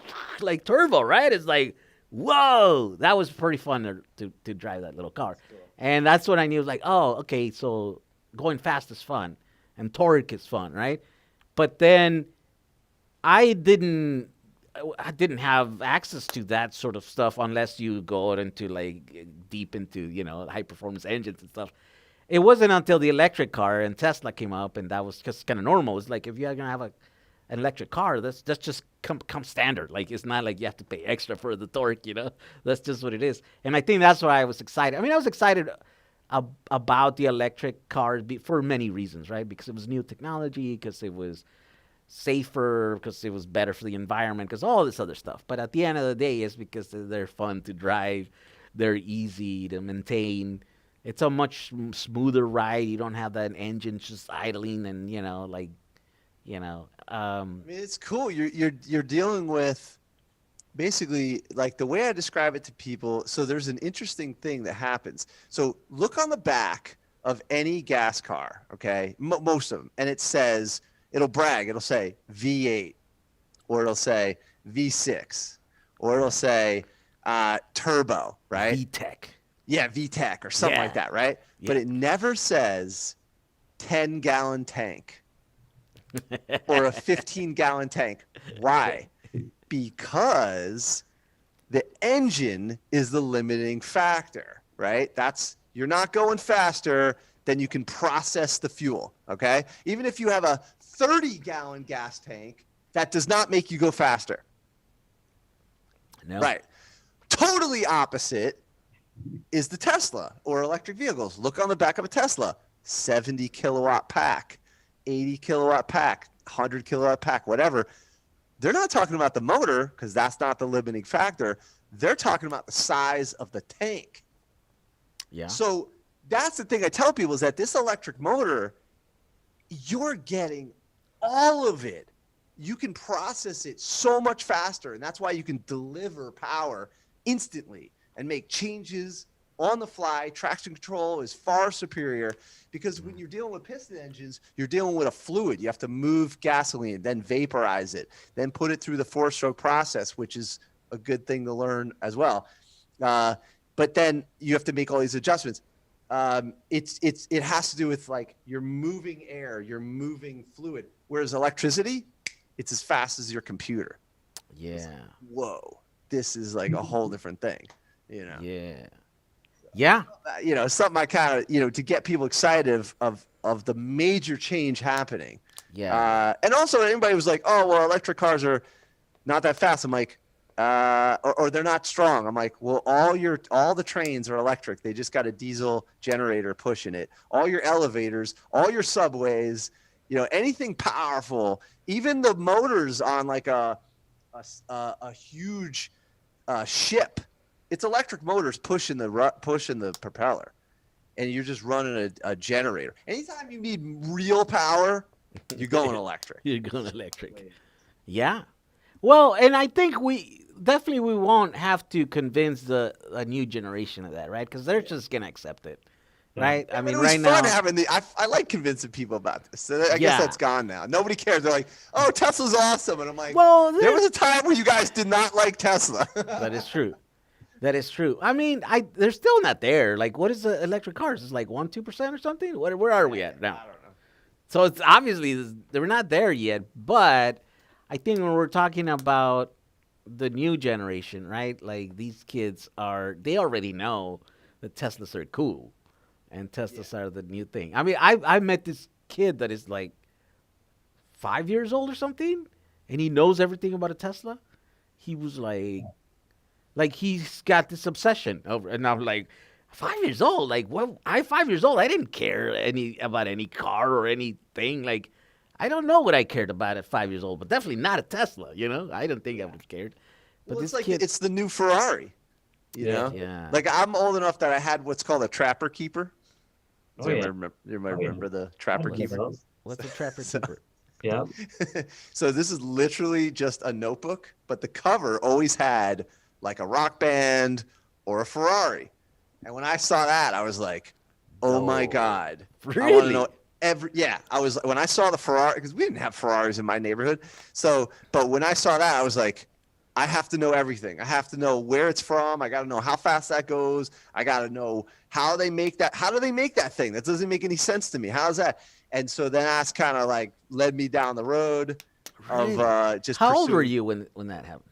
turbo, right? It's like, whoa, that was pretty fun to drive that little car. Cool. And that's when I knew, like, oh, okay, so going fast is fun and torque is fun, right? But then I didn't have access to that sort of stuff unless you go into deep into, high performance engines and stuff. It wasn't until the electric car and Tesla came up, and that was just kind of normal. It's like, if you're going to have an electric car, that's just come standard. Like, it's not like you have to pay extra for the torque, That's just what it is. And I think that's why I was excited. I mean, I was excited about the electric cars for many reasons, right? Because it was new technology, because it was safer because it was better for the environment, because all this other stuff. But at the end of the day, it's because they're fun to drive, they're easy to maintain. It's a much smoother ride. You don't have that engine just idling and I mean, it's cool. You're dealing with basically like the way I describe it to people. So there's an interesting thing that happens. So look on the back of any gas car, okay, most of them, and it says, it'll brag. It'll say V8, or it'll say V6, or it'll say turbo, right? VTEC. Yeah, VTEC or something like that, right? Yeah. But it never says 10-gallon tank or a 15-gallon tank. Why? Because the engine is the limiting factor, right? You're not going faster than you can process the fuel, okay? Even if you have a 30-gallon gas tank, that does not make you go faster. No. Right. Totally opposite is the Tesla or electric vehicles. Look on the back of a Tesla, 70 kilowatt pack, 80 kilowatt pack, 100 kilowatt pack, whatever. They're not talking about the motor because that's not the limiting factor. They're talking about the size of the tank. Yeah. So that's the thing I tell people is that this electric motor, you're getting all of it. You can process it so much faster, and that's why you can deliver power instantly and make changes on the fly. Traction control is far superior because when you're dealing with piston engines, you're dealing with a fluid. You have to move gasoline, then vaporize it, then put it through the four-stroke process, which is a good thing to learn as well. But then you have to make all these adjustments. It has to do with like you're moving air, you're moving fluid. Whereas electricity, it's as fast as your computer. Yeah. Whoa, this is like a whole different thing, you know. Yeah. Yeah. Something I kind of, to get people excited of the major change happening. Yeah. And also anybody was like, oh, well, electric cars are not that fast. I'm like, or they're not strong. I'm like, well, all the trains are electric. They just got a diesel generator pushing it. All your elevators, all your subways, anything powerful, even the motors on like a huge ship, it's electric motors pushing the propeller, and you're just running a generator. Anytime you need real power, you're going electric. You're going electric. Yeah. Well, and I think we won't have to convince a new generation of that, right? Because they're just gonna accept it, right? Yeah, I mean, it was right fun now, having I like convincing people about this. So I guess that's gone now. Nobody cares. They're like, "Oh, Tesla's awesome," and I'm like, well, there was a time where you guys did not like Tesla. That is true. That is true. I mean, they're still not there. Like, what is the electric cars? It's like 1-2% or something. Where are we at now? I don't know. So it's obviously they're not there yet. But I think when we're talking about the new generation, right? Like these kids they already know that Teslas are cool, and Teslas are the new thing. I mean, I met this kid that is like 5 years old or something, and he knows everything about a Tesla. He was like he's got this obsession over, and I'm like, 5 years old? Like, what? 5 years old, I didn't care about any car or anything. Like, I don't know what I cared about at 5 years old, but definitely not a Tesla. I don't think I would have cared. But Well, this it's like kid, it's the new Ferrari. You know? Yeah. Like I'm old enough that I had what's called a Trapper Keeper. Oh, Do you yeah. remember the Trapper I Keeper? remember those. What's a Trapper So- Keeper? Yeah. So this is literally just a notebook, but the cover always had like a rock band or a Ferrari. And when I saw that, I was like, "Oh my No. God!" I want to Really? know I was when I saw the Ferrari, because we didn't have Ferraris in my neighborhood. But when I saw that, I was like, I have to know everything. I have to know where it's from. I got to know how fast that goes. I got to know how they make that. How do they make that thing? That doesn't make any sense to me. How's that? And so then that's kind of like led me down the road Really? of just. How old were pursuing- you when that happened?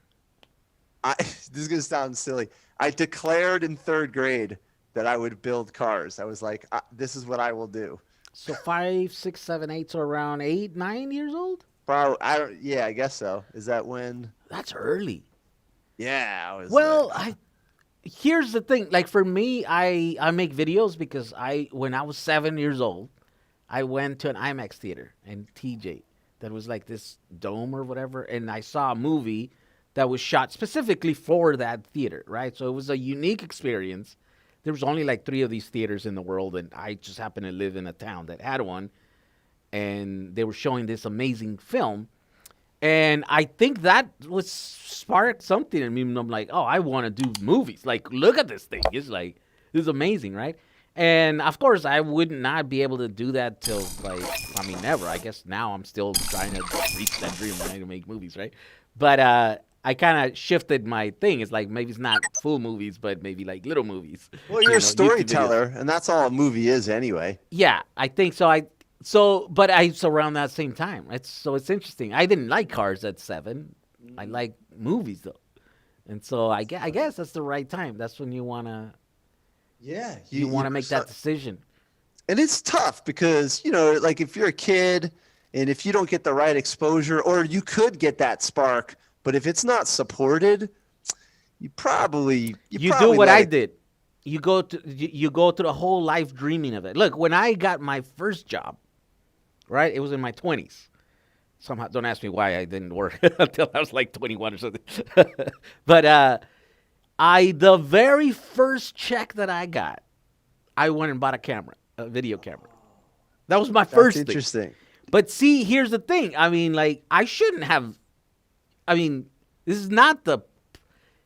This is gonna sound silly. I declared in third grade that I would build cars. I was like, this is what I will do. So 5, 6, 7, 8, so around 8, 9 years old? Probably, yeah, I guess so. Is that when? That's early. Yeah, I was. Well, here's the thing. Like for me, I make videos because when I was 7 years old, I went to an IMAX theater in TJ, that was like this dome or whatever, and I saw a movie that was shot specifically for that theater, right? So it was a unique experience. There was only like 3 of these theaters in the world, and I just happened to live in a town that had one, and they were showing this amazing film. And I think that was sparked something in me. And I'm like, oh, I want to do movies. Like, look at this thing. It's like, this is amazing, right? And of course, I would not be able to do that till like, I mean, never. I guess now I'm still trying to reach that dream, right, to make movies, right? But I kind of shifted my thing. It's like maybe it's not full movies, but maybe like little movies. Well, you're a YouTube videos. storyteller, and that's all a movie is anyway. Yeah, I think so. But I was around that same time. It's interesting. I didn't like cars at 7. I like movies though, and so I guess that's the right time. That's when you wanna you wanna make that decision. And it's tough because, like if you're a kid and if you don't get the right exposure, or you could get that spark, but if it's not supported, you probably do what I did. You go through the whole life dreaming of it. Look, when I got my first job, right, it was in my 20s. Somehow, don't ask me why I didn't work until I was like 21 or something. But the very first check that I got, I went and bought a video camera. That was my first thing. Interesting. But see, here's the thing. I mean, like, I shouldn't have. I mean, this is not the.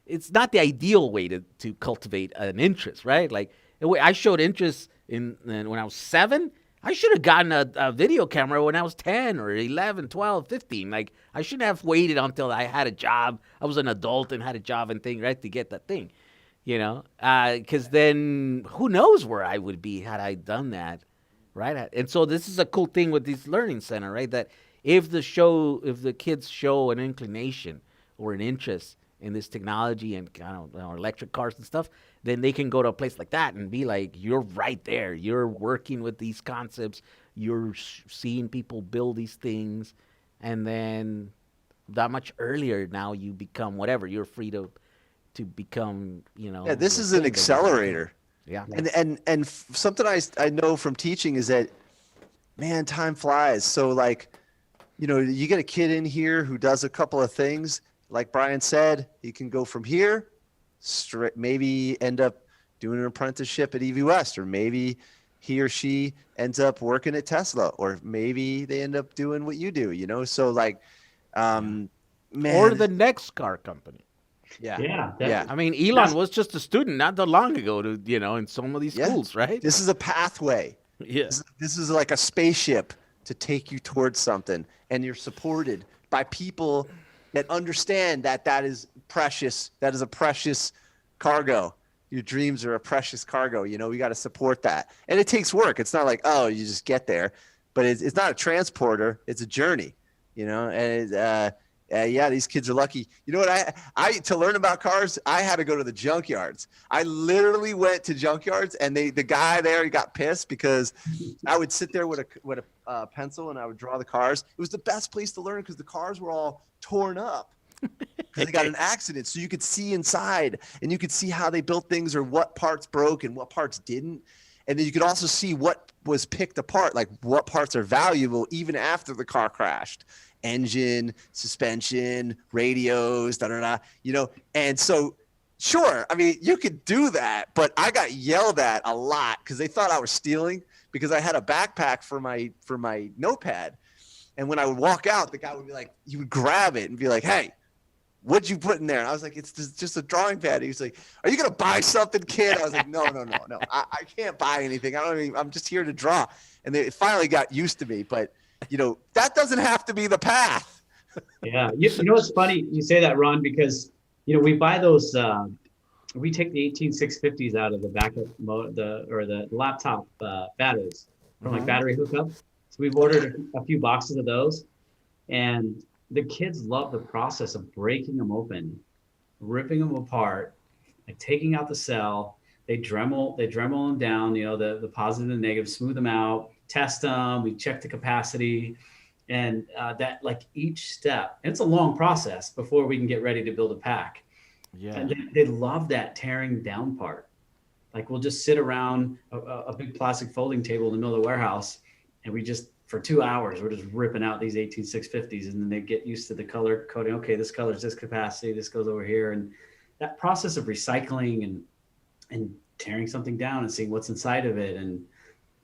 It's not the ideal way to cultivate an interest, right? Like, I showed interest in when I was 7. I should have gotten a video camera when I was 10 or 11, 12, 15. Like, I shouldn't have waited until I had a job. I was an adult and had a job and thing, right, to get that thing, because then who knows where I would be had I done that, right? And so this is a cool thing with this learning center, right? That if the kids show an inclination or an interest in this technology and electric cars and stuff, then they can go to a place like that and be like, you're right there. You're working with these concepts. You're seeing people build these things. And then that much earlier now you become whatever. You're free to become, Yeah, this is an accelerator. Yeah. And something I know from teaching is that, man, time flies. So like, you get a kid in here who does a couple of things. Like Brian said, he can go from here, maybe end up doing an apprenticeship at EV West, or maybe he or she ends up working at Tesla, or maybe they end up doing what you do, So like, man. Or the next car company. Yeah. I mean, Elon was just a student not that long ago in some of these schools, right? This is a pathway. Yeah. This is like a spaceship to take you towards something, and you're supported by people that understand that is precious. That is a precious cargo. Your dreams are a precious cargo. We got to support that. And it takes work. It's not like, oh, you just get there. But it's not a transporter. It's a journey, And these kids are lucky. You know what? I to learn about cars, I had to go to the junkyards. I literally went to junkyards, and the guy there, he got pissed because I would sit there with a pencil and I would draw the cars. It was the best place to learn because the cars were all torn up because they got an accident. So you could see inside, and you could see how they built things, or what parts broke and what parts didn't. And then you could also see what was picked apart, like what parts are valuable even after the car crashed. Engine, suspension, radios, And so, sure, I mean, you could do that, but I got yelled at a lot because they thought I was stealing because I had a backpack for my notepad. And when I would walk out, the guy would be like, he would grab it and be like, hey, what'd you put in there? And I was like, it's just a drawing pad. He was like, are you going to buy something, kid? I was like, no. I can't buy anything. I'm just here to draw. And they finally got used to me, but that doesn't have to be the path. Yeah. It's funny you say that, Ron, because, we buy those, we take the 18650s out of the backup mode, the laptop batteries from like battery hookup. So we've ordered a few boxes of those, and the kids love the process of breaking them open, ripping them apart, like taking out the cell. They Dremel them down, the positive and negative, smooth them out, test them. We check the capacity, and that like each step. And it's a long process before we can get ready to build a pack. Yeah, and they love that tearing down part. Like we'll just sit around a big plastic folding table in the middle of the warehouse, and we just for 2 hours, we're just ripping out these 18650s, and then they get used to the color coding. Okay, this color is this capacity, this goes over here. And that process of recycling and tearing something down and seeing what's inside of it. And,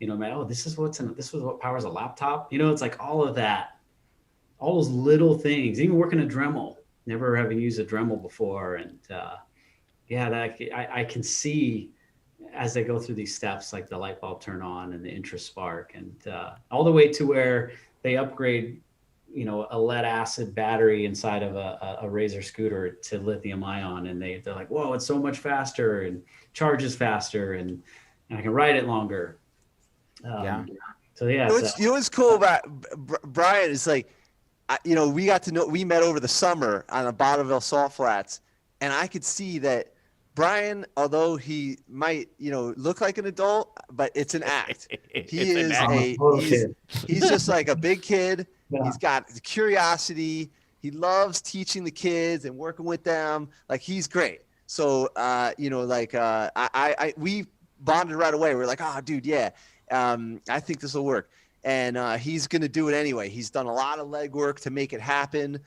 man, this is what powers a laptop. It's like all of that, all those little things, even working a Dremel, never having used a Dremel before. And I can see as they go through these steps, like the light bulb turn on and the interest spark, and all the way to where they upgrade, a lead acid battery inside of a Razor scooter to lithium ion. And they're like, whoa, it's so much faster and charges faster, and I can ride it longer. So yeah. What's cool about Brian is like, we met over the summer on the Bonneville salt flats, and I could see that Brian, although he might, look like an adult, but it's an act. He's just like a big kid. Yeah. He's got curiosity. He loves teaching the kids and working with them. Like, he's great. So, we bonded right away. We're like, oh, dude, yeah, I think this will work. And he's going to do it anyway. He's done a lot of legwork to make it happen.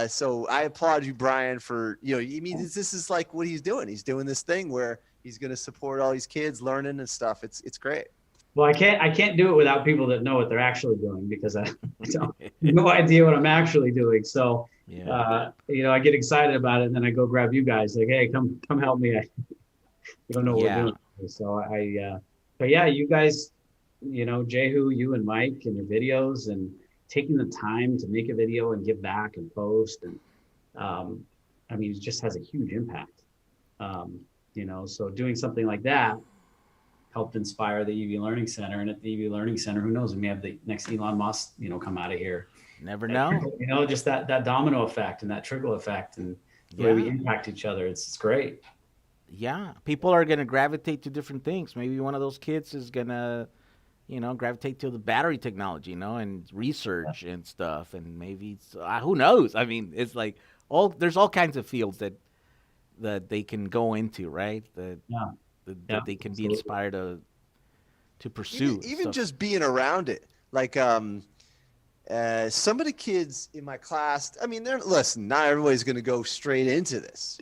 So I applaud you, Brian, for, this is like what he's doing. He's doing this thing where he's going to support all these kids learning and stuff. It's great. Well, I can't do it without people that know what they're actually doing, because I don't no idea what I'm actually doing. So, I get excited about it, and then I go grab you guys like, hey, come help me. You don't know what we're doing. So but yeah, you guys, Jehu, you and Mike, and your videos, and taking the time to make a video and give back and post. And, it just has a huge impact. So doing something like that helped inspire the EV Learning Center. And at the EV Learning Center, who knows, we may have the next Elon Musk, come out of here. Never know. Just that domino effect and that trickle effect, and the way we impact each other. It's great. Yeah. People are going to gravitate to different things. Maybe one of those kids is going to, gravitate to the battery technology, and research and stuff. And maybe, who knows? It's like there's all kinds of fields that they can go into, right? That they can be inspired to pursue. Even just being around it. Like, some of the kids in my class, not everybody's going to go straight into this.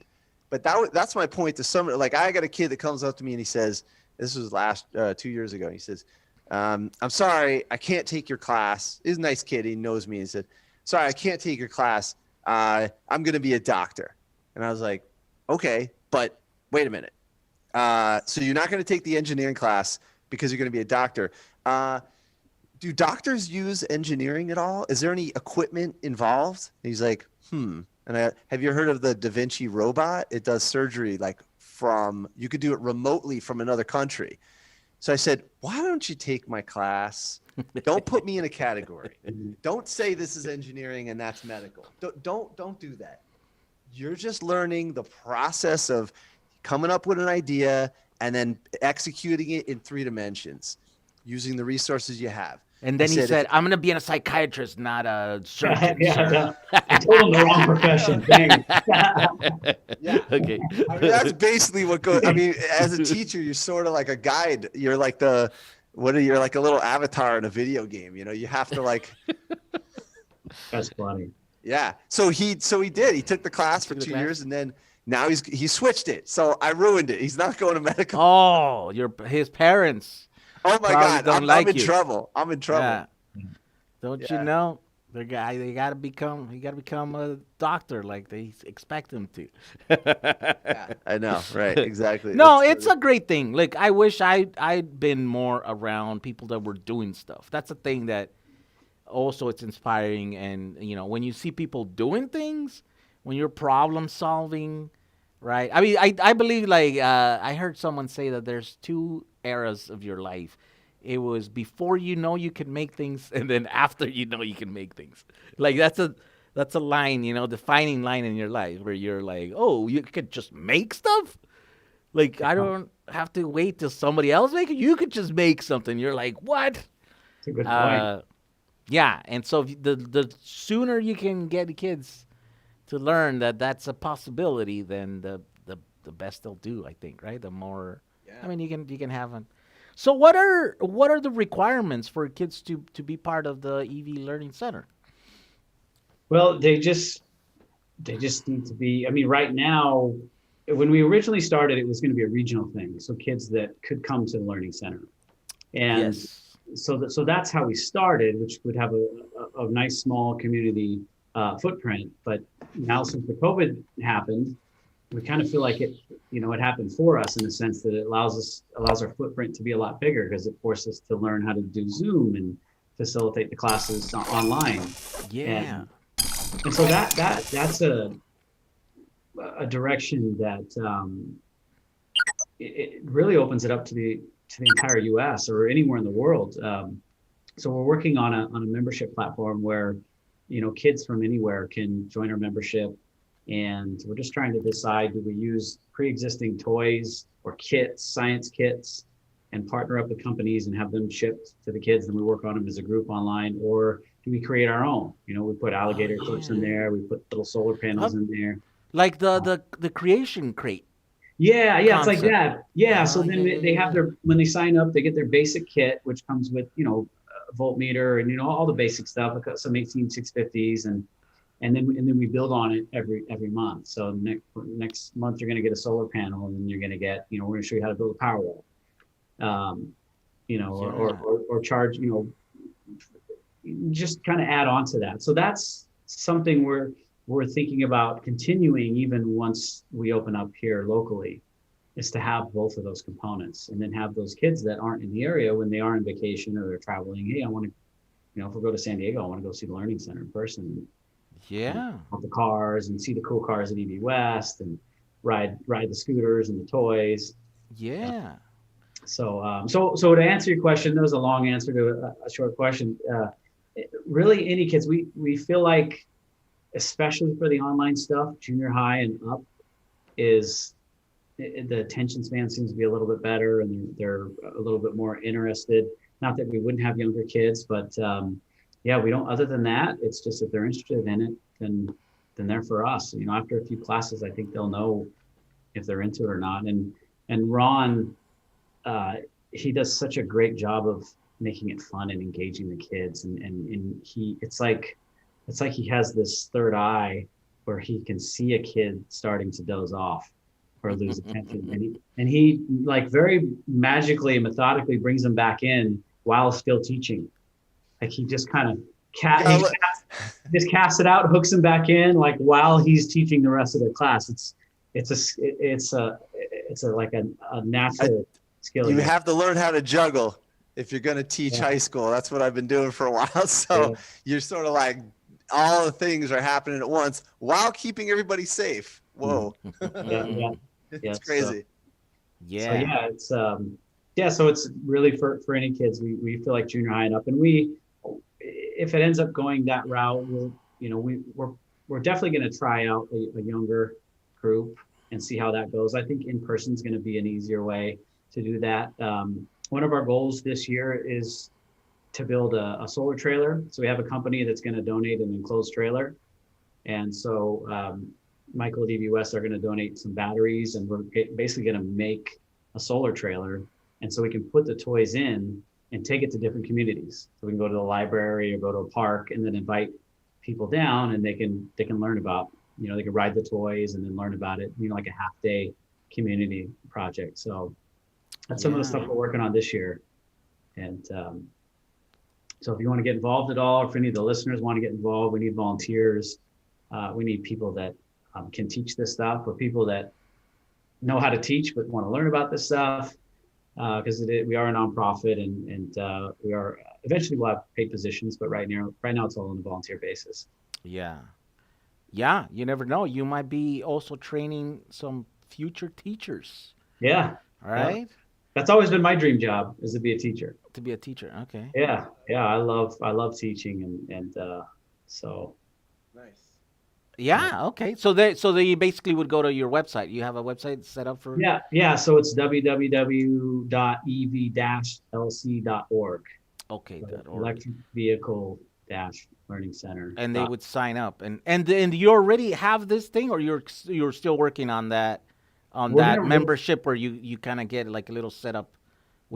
But that's my point to some. Like, I got a kid that comes up to me and he says, this was 2 years ago. He says, I'm sorry, I can't take your class. He's a nice kid. He knows me. He said, sorry, I can't take your class. I'm going to be a doctor. And I was like, okay, but wait a minute. So you're not going to take the engineering class because you're going to be a doctor. Do doctors use engineering at all? Is there any equipment involved? And he's like, And have you heard of the Da Vinci robot? It does surgery you could do it remotely from another country. So I said, why don't you take my class? Don't put me in a category. Don't say this is engineering and that's medical. Don't do that. You're just learning the process of coming up with an idea and then executing it in 3 dimensions using the resources you have. And then he said, I'm going to be a psychiatrist, not a surgeon. I told him the wrong profession. Dang. Okay. That's basically what goes. As a teacher, you're sort of like a guide. You're like you're like a little avatar in a video game. You have to like. That's funny. Yeah. So he did. He took the class for 2 years, and then now he switched it. So I ruined it. He's not going to medical. Oh, his parents. Oh my God! I'm in trouble. I'm in trouble. Yeah. Don't you know? They got to become a doctor like they expect him to. Yeah, I know, right? Exactly. No, it's a great thing. Like, I wish I'd been more around people that were doing stuff. That's a thing that also it's inspiring. And when you see people doing things, when you're problem solving, right? I believe, like, I heard someone say that there's 2 eras of your life. It was before you can make things, and then after you can make things. Like, that's a line, defining line in your life where you're like, oh, you could just make stuff. Like, I don't have to wait till somebody else make it. You could just make something. You're like, what? That's a good point. Yeah, and so the sooner you can get the kids to learn that that's a possibility, then the best they'll do, I think, right? The more, you can have So what are the requirements for kids to be part of the EV Learning Center? Well, they just need to be, I mean, right now, when we originally started, it was going to be a regional thing. So kids that could come to the Learning Center. And Yes. so that's how we started, which would have a nice small community footprint. But now since the COVID happened, we kind of feel like it happened for us in the sense that it allows our footprint to be a lot bigger because it forces us to learn how to do Zoom and facilitate the classes online. Yeah. And so that's a direction that it really opens it up to the entire U.S. or anywhere in the world. So we're working on a membership platform where kids from anywhere can join our membership, and we're just trying to decide, do we use pre-existing toys or kits, science kits, and partner up with companies and have them shipped to the kids, and we work on them as a group online, or do we create our own? We put alligator clips in there, we put little solar panels in there. Like the creation crate. Yeah, it's like Concept. that. Yeah, so Oh, then yeah, they yeah, have yeah. when they sign up, they get their basic kit, which comes with, a voltmeter and, all the basic stuff, some 18650s, and then we build on it every month. So next month, you're going to get a solar panel, and then you're going to get, we're going to show you how to build a power wall, or charge, just kind of add on to that. So that's something we're thinking about continuing even once we open up here locally, is to have both of those components, and then have those kids that aren't in the area when they are on vacation or they're traveling. Hey, I want to, if we go to San Diego, I want to go see the Learning Center in person. Yeah. Of the cars and see the cool cars at EV West and ride the scooters and the toys. Yeah. So to answer your question, that was a long answer to a short question. Really, any kids, we feel like, especially for the online stuff, junior high and up, is the attention span seems to be a little bit better, and they're a little bit more interested. Not that we wouldn't have younger kids, but yeah, we don't. Other than that, it's just if they're interested in it, then they're for us. After a few classes, I think they'll know if they're into it or not. And Ron, he does such a great job of making it fun and engaging the kids, and it's like he has this third eye where he can see a kid starting to doze off or lose attention, and he like very magically and methodically brings them back in while still teaching. Like he just kind of just casts it out, hooks them back in, like while he's teaching the rest of the class. It's like a natural skill. You have to learn how to juggle if you're going to teach high school. That's what I've been doing for a while. So you're sort of like, all the things are happening at once while keeping everybody safe. Whoa. It's crazy. So it's really for any kids. We feel like junior high and up, and if it ends up going that route, we're definitely going to try out a younger group and see how that goes. I think in person is going to be an easier way to do that. One of our goals this year is to build a solar trailer. So we have a company that's going to donate an enclosed trailer. And so Michael at EV West are going to donate some batteries, and we're basically going to make a solar trailer. And so we can put the toys in and take it to different communities. So we can go to the library or go to a park and then invite people down, and they can learn about, they can ride the toys and then learn about it, like a half-day community project. So that's some of the stuff we're working on this year. And so if you want to get involved at all, or if any of the listeners want to get involved, we need volunteers. We need people that can teach this stuff, or people that know how to teach but want to learn about this stuff. Because we are a nonprofit, and we are eventually we'll have paid positions, but right now it's all on a volunteer basis. Yeah. You never know. You might be also training some future teachers. Yeah. All right. Yeah. That's always been my dream job, is to be a teacher. To be a teacher. Okay. Yeah. I love teaching, and so. Nice. Yeah. Okay. So they basically would go to your website. You have a website set up for. Yeah. So it's www.ev-lc.org. Okay. Electric Vehicle Learning Center. And they would sign up, and you already have this thing, or you're still working on that membership where you kind of get like a little setup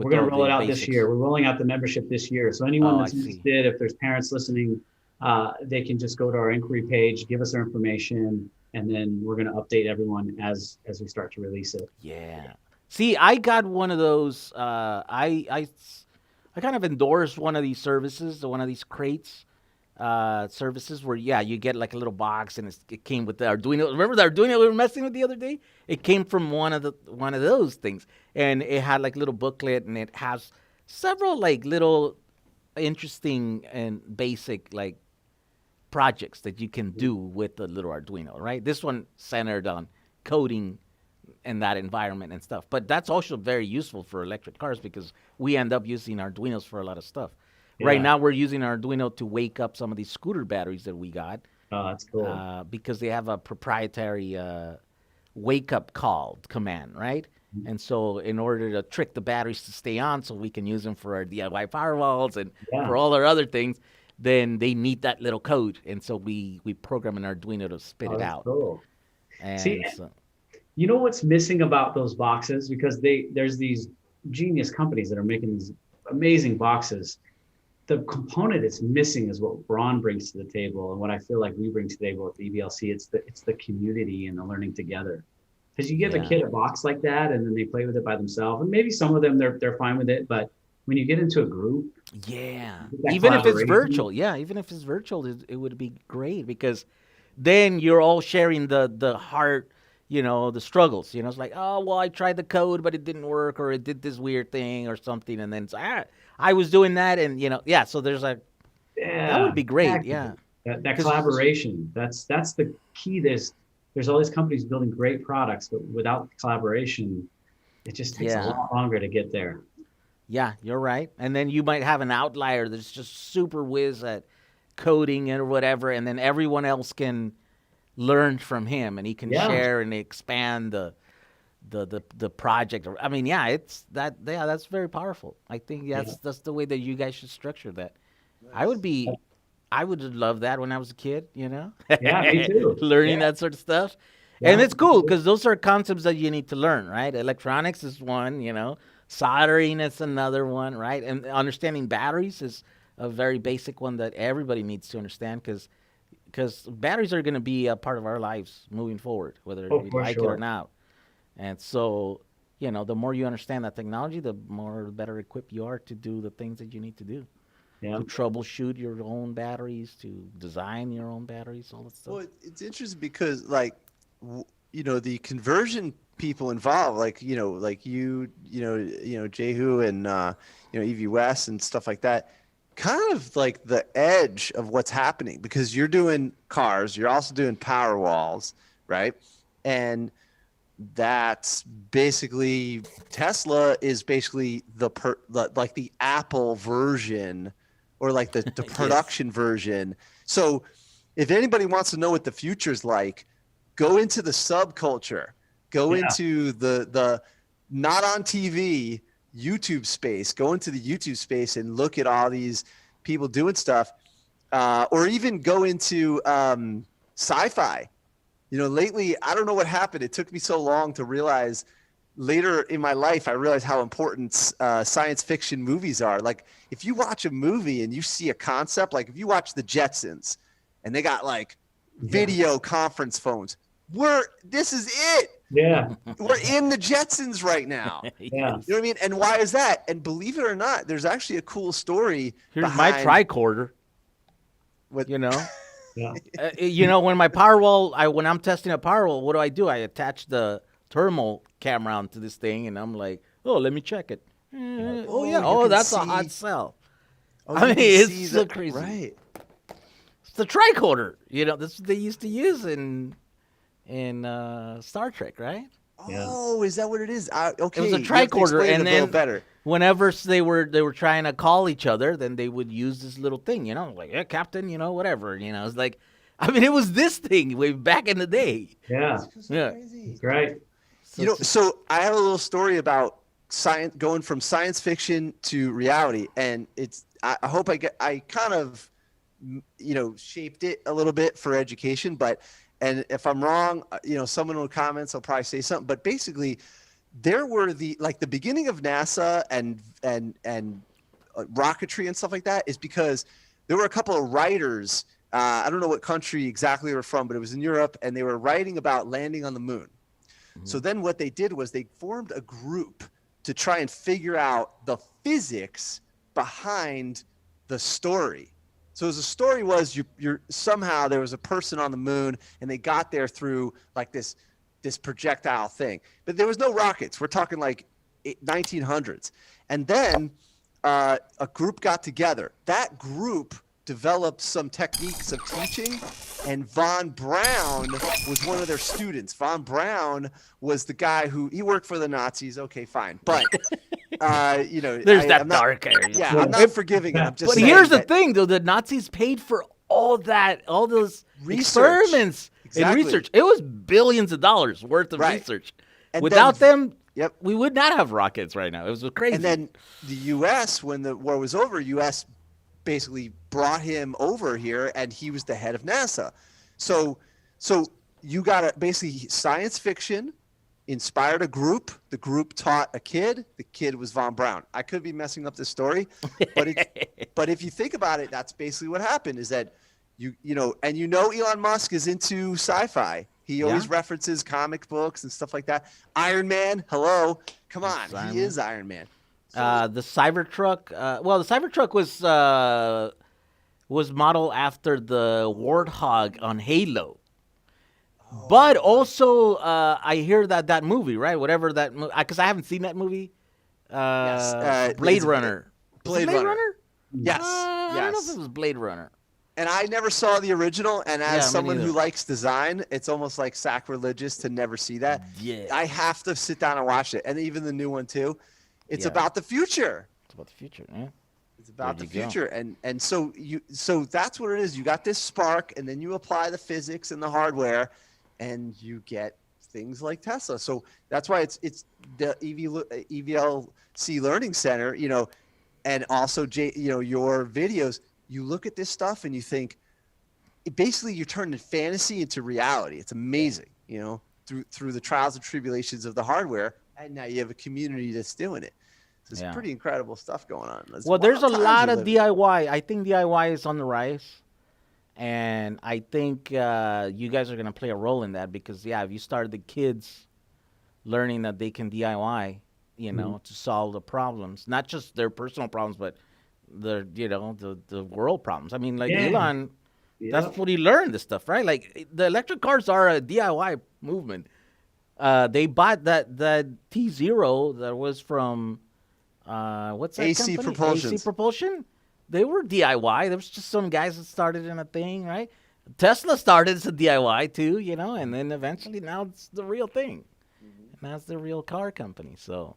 We're going to all roll the it out this basics. year. We're rolling out the membership this year. So anyone Oh, I that's see. interested, if there's parents listening, they can just go to our inquiry page, give us their information, and then we're going to update everyone as we start to release it. Yeah. See, I got one of those. I kind of endorsed one of these services, one of these crates services where you get like a little box and it came with the Arduino. Remember the Arduino we were messing with the other day? It came from one of those things, and it had like little booklet, and it has several like little interesting and basic like projects that you can do with the little Arduino. Right? This one centered on coding in that environment and stuff. But that's also very useful for electric cars because we end up using Arduinos for a lot of stuff. Right Yeah. now, we're using Arduino to wake up some of these scooter batteries that we got Oh, that's cool. because they have a proprietary wake up call command, right? And so, in order to trick the batteries to stay on, so we can use them for our DIY firewalls and Yeah. for all our other things, then they need that little code, and so we program an Arduino to spit Oh, it that's out. cool. And See, so, you know what's missing about those boxes? Because there's these genius companies that are making these amazing boxes. The component it's missing is what Ron brings to the table, and what I feel like we bring to the table with EVLC. It's the community and the learning together. Because you give a Yeah. kid a box like that, and then they play with it by themselves, and maybe some of them they're fine with it, but when you get into a group, yeah, that even if it's collaboration- virtual, even if it's virtual, it would be great because then you're all sharing the heart, the struggles. It's like, oh well, I tried the code, but it didn't work, or it did this weird thing, or something, and then it's, I was doing that, and so there's that would be great, exactly. yeah. That 'Cause- collaboration, that's the key. There's all these companies building great products, but without collaboration, it just takes Yeah. a lot longer to get there. Yeah, you're right. And then you might have an outlier that's just super whiz at coding or whatever, and then everyone else can learn from him, and he can Yeah. share and expand the project. I mean, it's that. Yeah, that's very powerful. I think that's the way that you guys should structure that. I would love that when I was a kid. Yeah, me too. Learning Yeah. that sort of stuff. Yeah. And it's cool because those are concepts that you need to learn, right? Electronics is one, soldering is another one, right? And understanding batteries is a very basic one that everybody needs to understand because batteries are going to be a part of our lives moving forward, whether we for like it sure. or not. And so, the more you understand that technology, the better equipped you are to do the things that you need to do. Yeah. To troubleshoot your own batteries, to design your own batteries, all that stuff. Well, it's interesting because the conversion people involved, like Jehu and EV West and stuff like that, kind of like the edge of what's happening because you're doing cars, you're also doing power walls, right? And that's basically Tesla is basically like the Apple version or like the production version. So if anybody wants to know what the future's like, go into the subculture, go into the not on TV YouTube space, go into the YouTube space and look at all these people doing stuff, or even go into sci-fi. Lately, I don't know what happened. It took me so long to realize. Later in my life, I realized how important science fiction movies are. Like, if you watch a movie and you see a concept, like if you watch The Jetsons, and they got like video conference phones, this is it. Yeah. We're in The Jetsons right now. Yeah. You know what I mean? And why is that? And believe it or not, there's actually a cool story. Here's my tricorder. What? Yeah. When my when I'm testing a power wall, what do? I attach the thermal camera onto this thing, and I'm like, oh, let me check it. you Oh, can that's a see- hot cell. Oh, I you mean, can it's see so crazy. Right. It's the tricorder. That's what they used to use in Star Trek, right? Yeah. Oh, is that what it is? Okay. It was a you have to tricorder, explain it and a little then better. whenever they were trying to call each other, then they would use this little thing, like, yeah, Captain, whatever, it's like, I mean, it was this thing way back in the day. Yeah. Yeah. Crazy. Great. So I have a little story about science going from science fiction to reality, and I hope I kind of shaped it a little bit for education, and if I'm wrong, someone in the comments will probably say something, but basically there were the beginning of NASA and rocketry and stuff like that is because there were a couple of writers. I don't know what country exactly they were from, but it was in Europe, and they were writing about landing on the moon. So then what they did was they formed a group to try and figure out the physics behind the story. So the story was you're somehow there was a person on the moon, and they got there through like this projectile thing, but there was no rockets. We're talking like 1900s. And then a group got together. That group developed some techniques of teaching, and Von Braun was one of their students. Von Braun was the guy he worked for the Nazis. Okay, fine, but there's that dark area. Yeah, I'm not forgiving it. I'm just. But here's the thing, though: the Nazis paid for all those research. experiments Exactly. and research. It was billions of dollars worth of research. And Without them, yep, we would not have rockets right now. It was crazy. And then the U.S., when the war was over, U.S. basically brought him over here, and he was the head of NASA. So you got basically science fiction inspired a group. The group taught a kid. The kid was Von Braun. I could be messing up this story, but if you think about it, that's basically what happened. Is that Elon Musk is into sci-fi. He always references comic books and stuff like that. Iron Man, hello, come on, he is Iron Man. The Cybertruck. The Cybertruck was modeled after the Warthog on Halo. But also, I hear that movie, right? Whatever that movie, because I haven't seen that movie. Yes. Blade Runner. Blade Runner? Yes. I don't know if it was Blade Runner. And I never saw the original, and as someone neither. who likes design, it's almost like sacrilegious to never see that. Yeah. I have to sit down and watch it, and even the new one too. It's about the future. It's about the future, yeah. It's about the future, and so that's what it is. You got this spark, and then you apply the physics and the hardware, and you get things like Tesla. So that's why it's the EVLC Learning Center, and also your videos. You look at this stuff and you think, basically you're turning fantasy into reality. It's amazing, through the trials and tribulations of the hardware, and now you have a community that's doing it. So it's pretty incredible stuff going on. There's a lot of DIY. I think DIY is on the rise, and I think you guys are going to play a role in that because, if you started the kids learning that they can DIY, to solve the problems, not just their personal problems, but the world problems. I mean, like Elon, that's what he learned, this stuff, right? Like the electric cars are a DIY movement. They bought that T0 that was from what's that AC company? Propulsion. AC Propulsion. They were DIY. There was just some guys that started in a thing, right? Tesla started as a DIY too, and then eventually now it's the real thing. And that's the real car company. So.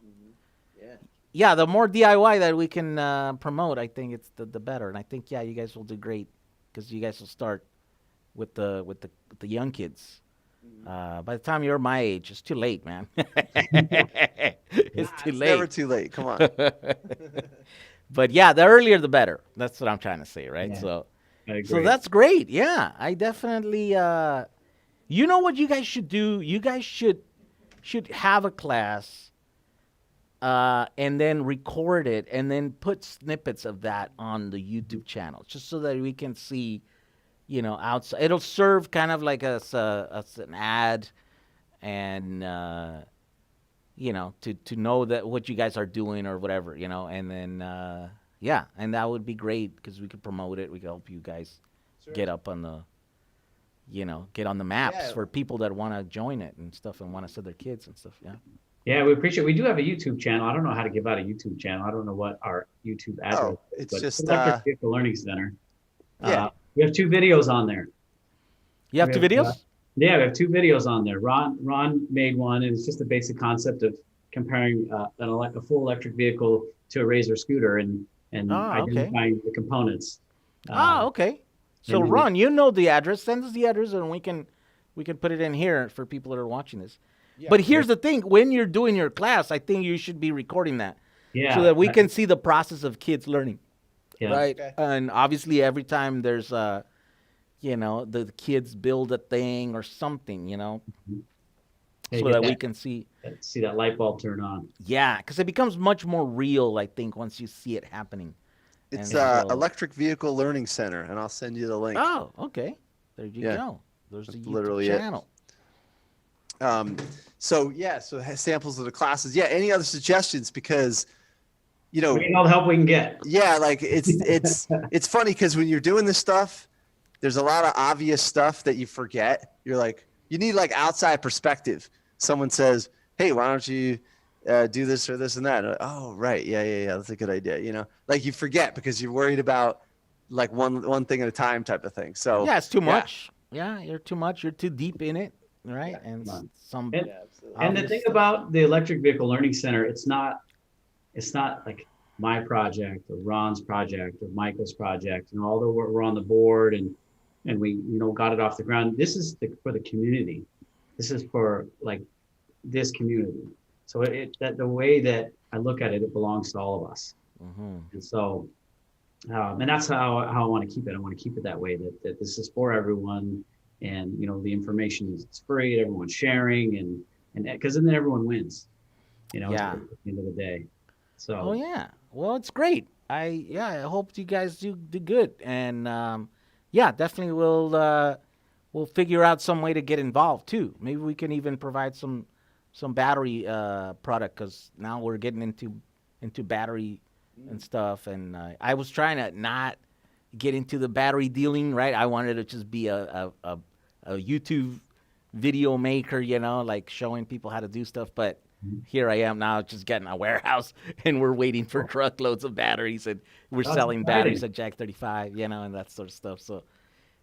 Yeah, the more DIY that we can promote, I think it's the better. And I think you guys will do great because you guys will start with the young kids. By the time you're my age, it's too late, man. It's too late. Never too late. Come on. But the earlier the better. That's what I'm trying to say, right? Yeah, So that's great. Yeah, I definitely. You know what you guys should do? You guys should have a class. And then record it, and then put snippets of that on the YouTube channel, just so that we can see, outside. It'll serve kind of like as an ad, and to know that what you guys are doing or whatever, and then and that would be great because we could promote it. We could help you guys get up on the, get on the maps for people that want to join it and stuff and want to send their kids and stuff. Yeah. Yeah, we appreciate it. We do have a YouTube channel. I don't know how to give out a YouTube channel. I don't know what our YouTube address is. It's just Electric Vehicle Learning Center. Yeah. We have 2 videos on there. You have 2 videos? We have 2 videos on there. Ron made one, and it's just a basic concept of comparing a full electric vehicle to a Razor scooter and identifying the components. Okay. So Ron, you know the address. Send us the address, and we can put it in here for people that are watching this. Yeah, but here's the thing. When you're doing your class, I think you should be recording that so that we can see the process of kids learning. Yeah. Right? Okay. And obviously every time there's the kids build a thing or something, Yeah, so you that get we can see. see that light bulb turn on. Yeah, because it becomes much more real, I think, once you see it happening. It's And so, Electric Vehicle Learning Center, and I'll send you the link. oh, okay. There you Yeah, go. There's the that's YouTube literally it. channel. So yeah, so samples of the classes. Yeah, any other suggestions? Because you know, We need all the help we can get. yeah, like it's funny because when you're doing this stuff, there's a lot of obvious stuff that you forget. You're like, you need like outside perspective. Someone says, "Hey, why don't you do this or this and that?" And, oh, right, yeah, that's a good idea. You know, like you forget because you're worried about like one thing at a time type of thing. So Yeah, it's too much. Yeah, you're too much. You're too deep in it, right? Yeah, And come on. some And, absolutely. and the obvious thing stuff. about the Electric Vehicle Learning Center, it's not like my project or Ron's project or Michael's project. And although we're on the board and we got it off the ground, this is for the community. This is for like this community. So that the way that I look at it, it belongs to all of us. Mhm. And so, and that's how I want to keep it. I want to keep it that way, that this is for everyone. And, the information is free, everyone's sharing and because then everyone wins, Yeah. at the end of the day. So, Oh yeah. Well, it's great. I hope you guys do good, and yeah, definitely we'll figure out some way to get involved too. Maybe we can even provide some battery product, because now we're getting into battery and stuff. And I was trying to not get into the battery dealing, right? I wanted to just be a YouTube video maker, like showing people how to do stuff, but here I am now, just getting a warehouse, and we're waiting for truckloads of batteries, and we're That's selling exciting. batteries at Jack 35, and that sort of stuff. So,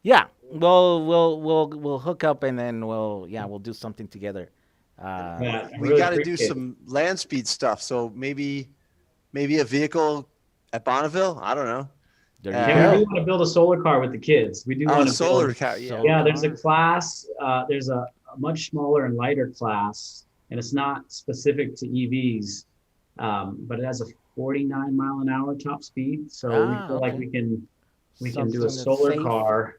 yeah, we'll hook up, and then we'll do something together. yeah, I We really got to do appreciate it. some land speed stuff. So maybe a vehicle at Bonneville. I don't know. There Yeah, you And we go. do want to build a solar car with the kids. We do Oh, want to solar build. car. Yeah. So- Yeah, there's a cars. class. There's a much smaller and lighter class, and it's not specific to EVs, but it has a 49 mile an hour top speed. So we feel like okay. we can do Something a that's solar safe. car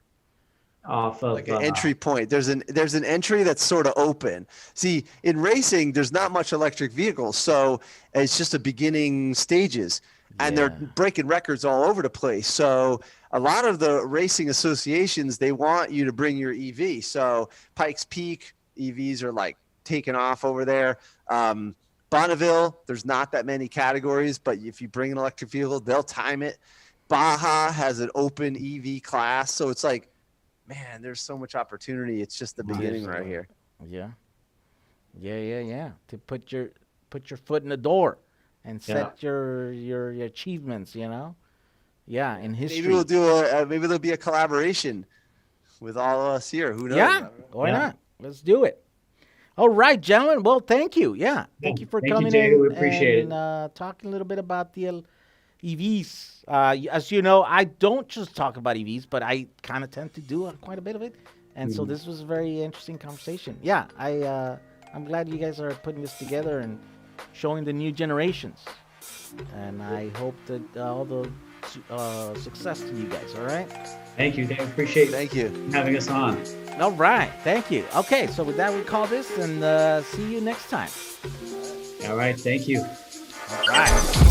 off of Like an entry point. There's an entry that's sort of open. See, in racing, there's not much electric vehicles, so it's just a beginning stages, and they're Yeah. breaking records all over the place. So a lot of the racing associations, they want you to bring your EV. So Pikes Peak EVs are like taking off over there. Bonneville, there's not that many categories, but if you bring an electric vehicle, they'll time it. Baja has an open EV class, so it's like, man, there's so much opportunity. It's just the beginning right here. Yeah. To put your foot in the door and set your achievements, Yeah, in history. Maybe we'll do maybe there'll be a collaboration with all of us here. Who knows? Yeah, why Yeah. not? Let's do it. All right, gentlemen. Well, thank you. Yeah, thank you for Thank you, coming Jay. in We appreciate and talking a little bit about the EVs. As you know, I don't just talk about EVs, but I kind of tend to do quite a bit of it. And so this was a very interesting conversation. Yeah, I'm glad you guys are putting this together and showing the new generations. And I hope that all the success to you guys. All right. Thank you, Dave. Appreciate Thank you. having us on. All right. Thank you. Okay. So with that, we call this, and see you next time. All right. Thank you. All right.